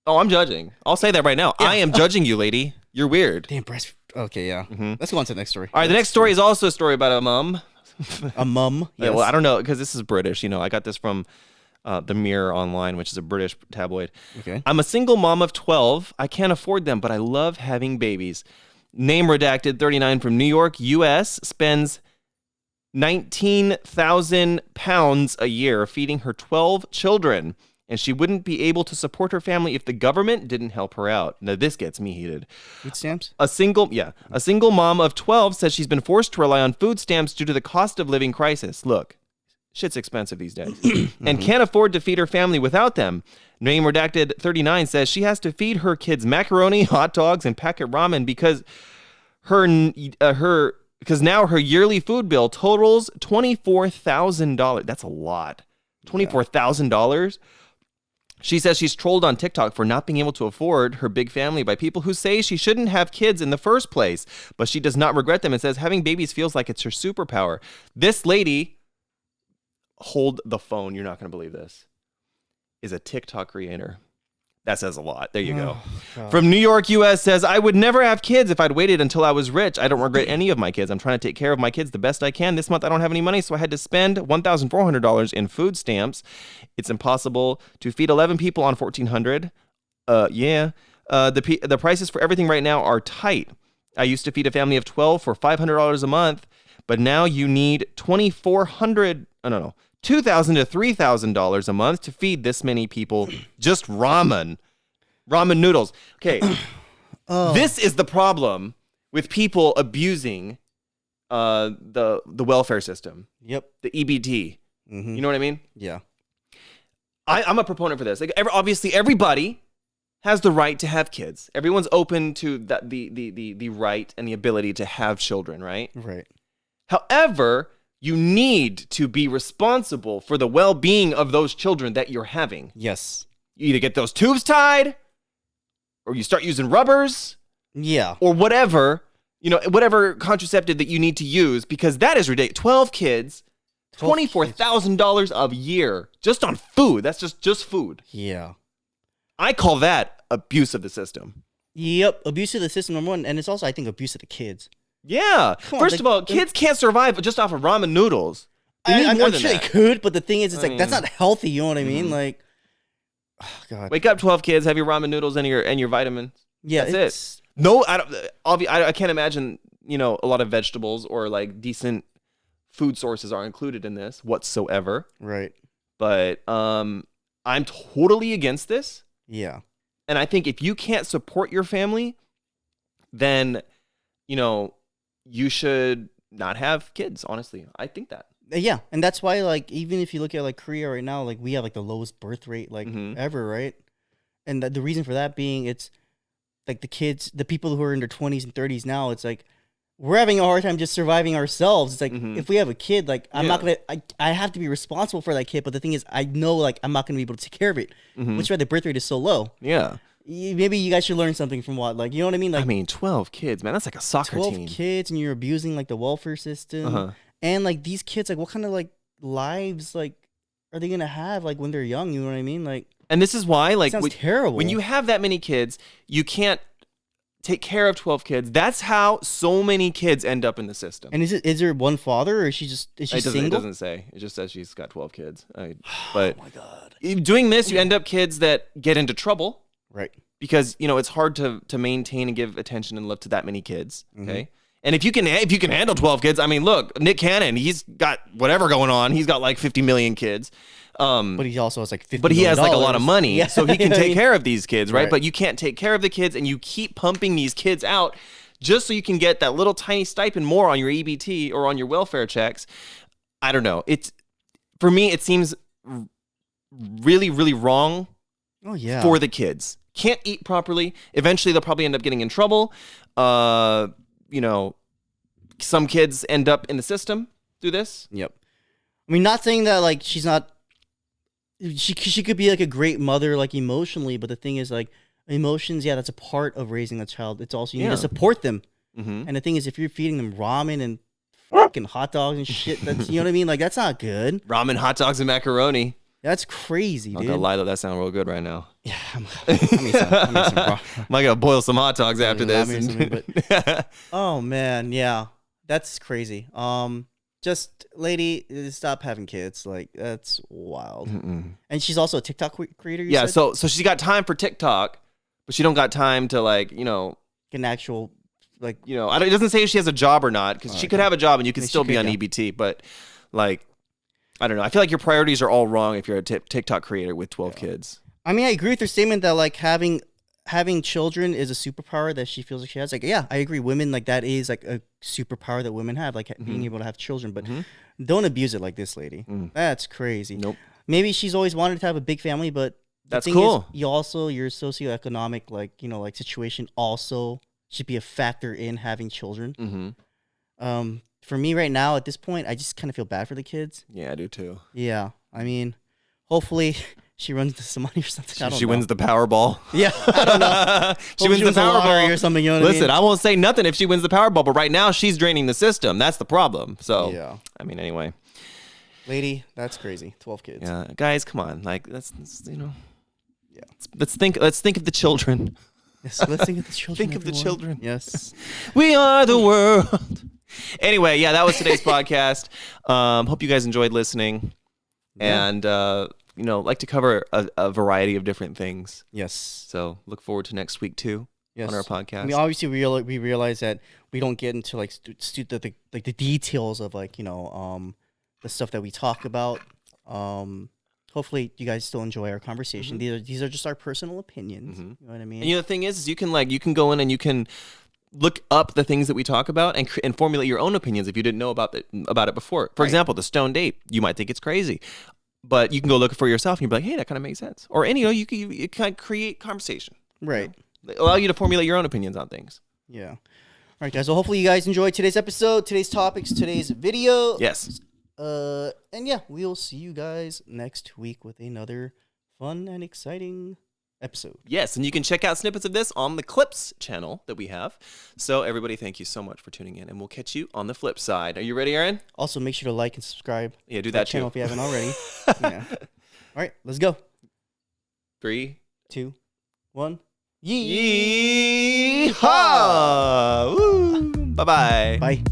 Oh, I'm judging. I'll say that right now. I am judging you, lady. You're weird. Damn, breast. Okay, yeah. Let's go on to the next story. All right, the next story is also a story about a mum. A mum? Yes. Yeah, well, I don't know, because this is British. I got this from The Mirror Online, which is a British tabloid. Okay. I'm a single mom of 12. I can't afford them, but I love having babies. Name redacted, 39 from New York, U.S., spends 19,000 pounds a year feeding her 12 children. And she wouldn't be able to support her family if the government didn't help her out. Now, this gets me heated. Food stamps? A single mom of 12 says she's been forced to rely on food stamps due to the cost of living crisis. Look, shit's expensive these days. And can't afford to feed her family without them. Name redacted 39 says she has to feed her kids macaroni, hot dogs, and packet ramen because now her yearly food bill totals $24,000. That's a lot. $24,000. She says she's trolled on TikTok for not being able to afford her big family by people who say she shouldn't have kids in the first place, but she does not regret them and says having babies feels like it's her superpower. This lady, hold the phone, you're not going to believe this, is a TikTok creator. That says a lot. There you go. From New York, U.S. says, I would never have kids if I'd waited until I was rich. I don't regret any of my kids. I'm trying to take care of my kids the best I can. This month, I don't have any money, so I had to spend $1,400 in food stamps. It's impossible to feed 11 people on $1,400. The prices for everything right now are tight. I used to feed a family of 12 for $500 a month, but now you need $2,000 to $3,000 a month to feed this many people just ramen noodles. Okay, This is the problem with people abusing the welfare system. Yep. The EBT. Mm-hmm. You know what I mean? Yeah. I'm a proponent for this. Like, obviously, everybody has the right to have kids. Everyone's open to the right and the ability to have children, right? Right. However, you need to be responsible for the well-being of those children that you're having. Yes. You either get those tubes tied, or you start using rubbers. Yeah. Or whatever, whatever contraceptive that you need to use, because that is ridiculous. 12 kids, $24,000 a year just on food. That's just food. Yeah. I call that abuse of the system. Yep. Abuse of the system, number one. And it's also, I think, abuse of the kids. Yeah. First of all, kids can't survive just off of ramen noodles. I'm sure they could, but the thing is, it's that's not healthy. You know what I mean? Like, oh God. Wake up, 12 kids, have your ramen noodles and your vitamins. Yeah, that's it. No, I can't imagine, a lot of vegetables or like decent food sources are included in this whatsoever. Right. But I'm totally against this. Yeah. And I think if you can't support your family, then, you should not have kids, honestly. I think that. Yeah, and that's why, like, even if you look at, like, Korea right now, like, we have, like, the lowest birth rate, like, ever, right? And the reason for that being, it's, like, the people who are in their 20s and 30s now, it's, like, we're having a hard time just surviving ourselves. It's, like, if we have a kid, like, I'm not going to, I have to be responsible for that kid, but the thing is, I know, like, I'm not going to be able to take care of it, which is why the birth rate is so low. Yeah. Maybe you guys should learn something from what, like, you know what I mean? Like, 12 kids, man, that's like a soccer 12 team. 12 kids, and you're abusing, like, the welfare system. And, like, these kids, like, what kind of, like, lives, like, are they going to have, like, when they're young? You know what I mean? Like, and this is why, like, sounds terrible. When you have that many kids, you can't take care of 12 kids. That's how so many kids end up in the system. And is there one father, or is she single? It doesn't say. It just says she's got 12 kids. But oh, my God. Doing this, you end up kids that get into trouble. Right. Because, it's hard to maintain and give attention and love to that many kids, okay? And if you can handle 12 kids, I mean, look, Nick Cannon, he's got whatever going on. He's got like 50 million kids. But he also has like $50 But he has like a lot of money, yeah. so he can take care of these kids, right? But you can't take care of the kids, and you keep pumping these kids out just so you can get that little tiny stipend more on your EBT or on your welfare checks. I don't know. For me, it seems really, really wrong for the kids. Can't eat properly. Eventually, they'll probably end up getting in trouble. Some kids end up in the system through this. Yep. I mean, not saying that, like, she's not... She could be, like, a great mother, like, emotionally, but the thing is, like, emotions, that's a part of raising a child. It's also, you need to support them. And the thing is, if you're feeding them ramen and fucking hot dogs and shit, that's, you know what I mean? Like, that's not good. Ramen, hot dogs, and macaroni. That's crazy, I'm dude. gonna lie though, that sounds real good right now. Yeah, I mean, Might gotta boil some hot dogs after this. Oh man, yeah, that's crazy. Just lady, stop having kids. Like that's wild. And she's also a TikTok creator. Yeah, said? so she got time for TikTok, but she don't got time to like an actual like it doesn't say if she has a job or not because she could have a job and you could still be on EBT, but like I don't know. I feel like your priorities are all wrong if you're a TikTok creator with 12 kids. I mean, I agree with her statement that like having children is a superpower that she feels like she has. Like, yeah, I agree. Women, like that is like a superpower that women have, like being able to have children. But don't abuse it like this lady. That's crazy. Nope. Maybe she's always wanted to have a big family, but that's cool. Is, your socioeconomic like situation also should be a factor in having children. For me right now at this point, I just kind of feel bad for the kids. Yeah, I do too. Yeah, I mean, hopefully she runs into some money or something. She wins the Powerball. Yeah, I don't know. She wins the Powerball or something. You know what Listen, I mean? I won't say nothing if she wins the Powerball, but right now she's draining the system. That's the problem. So, yeah. I mean, anyway. Lady, that's crazy. 12 kids. Yeah, guys, come on. Like, that's Yeah. Let's think of the children. Yes, let's think of the children. Think of the children. Yes. We are the world. Anyway, yeah, that was today's podcast. Hope you guys enjoyed listening. Yeah. And, like to cover a variety of different things. Yes. So look forward to next week, too, on our podcast. I mean, obviously, we realize that we don't get into, like, the details of, like, the stuff that we talk about. Hopefully, you guys still enjoy our conversation. These are just our personal opinions. You know what I mean? And the thing is you can go in and you can look up the things that we talk about and formulate your own opinions if you didn't know about it before. For example, the stoned ape. You might think it's crazy, but you can go look for yourself and you'll be like, hey, that kind of makes sense. Or you can create conversation. Right. Allow you to formulate your own opinions on things. Yeah. All right, guys. Well, hopefully you guys enjoyed today's episode, today's topics, today's video. Yes. And yeah, we'll see you guys next week with another fun and exciting episode. Yes, and you can check out snippets of this on the Clips channel that we have. So everybody, thank you so much for tuning in, and we'll catch you on the flip side. Are you ready, Aaron? Also, make sure to like and subscribe. Yeah, do that channel too. if you haven't already. Yeah. All right, let's go. 3, 2, 1. Yeehaw! Woo! Bye-bye. Bye.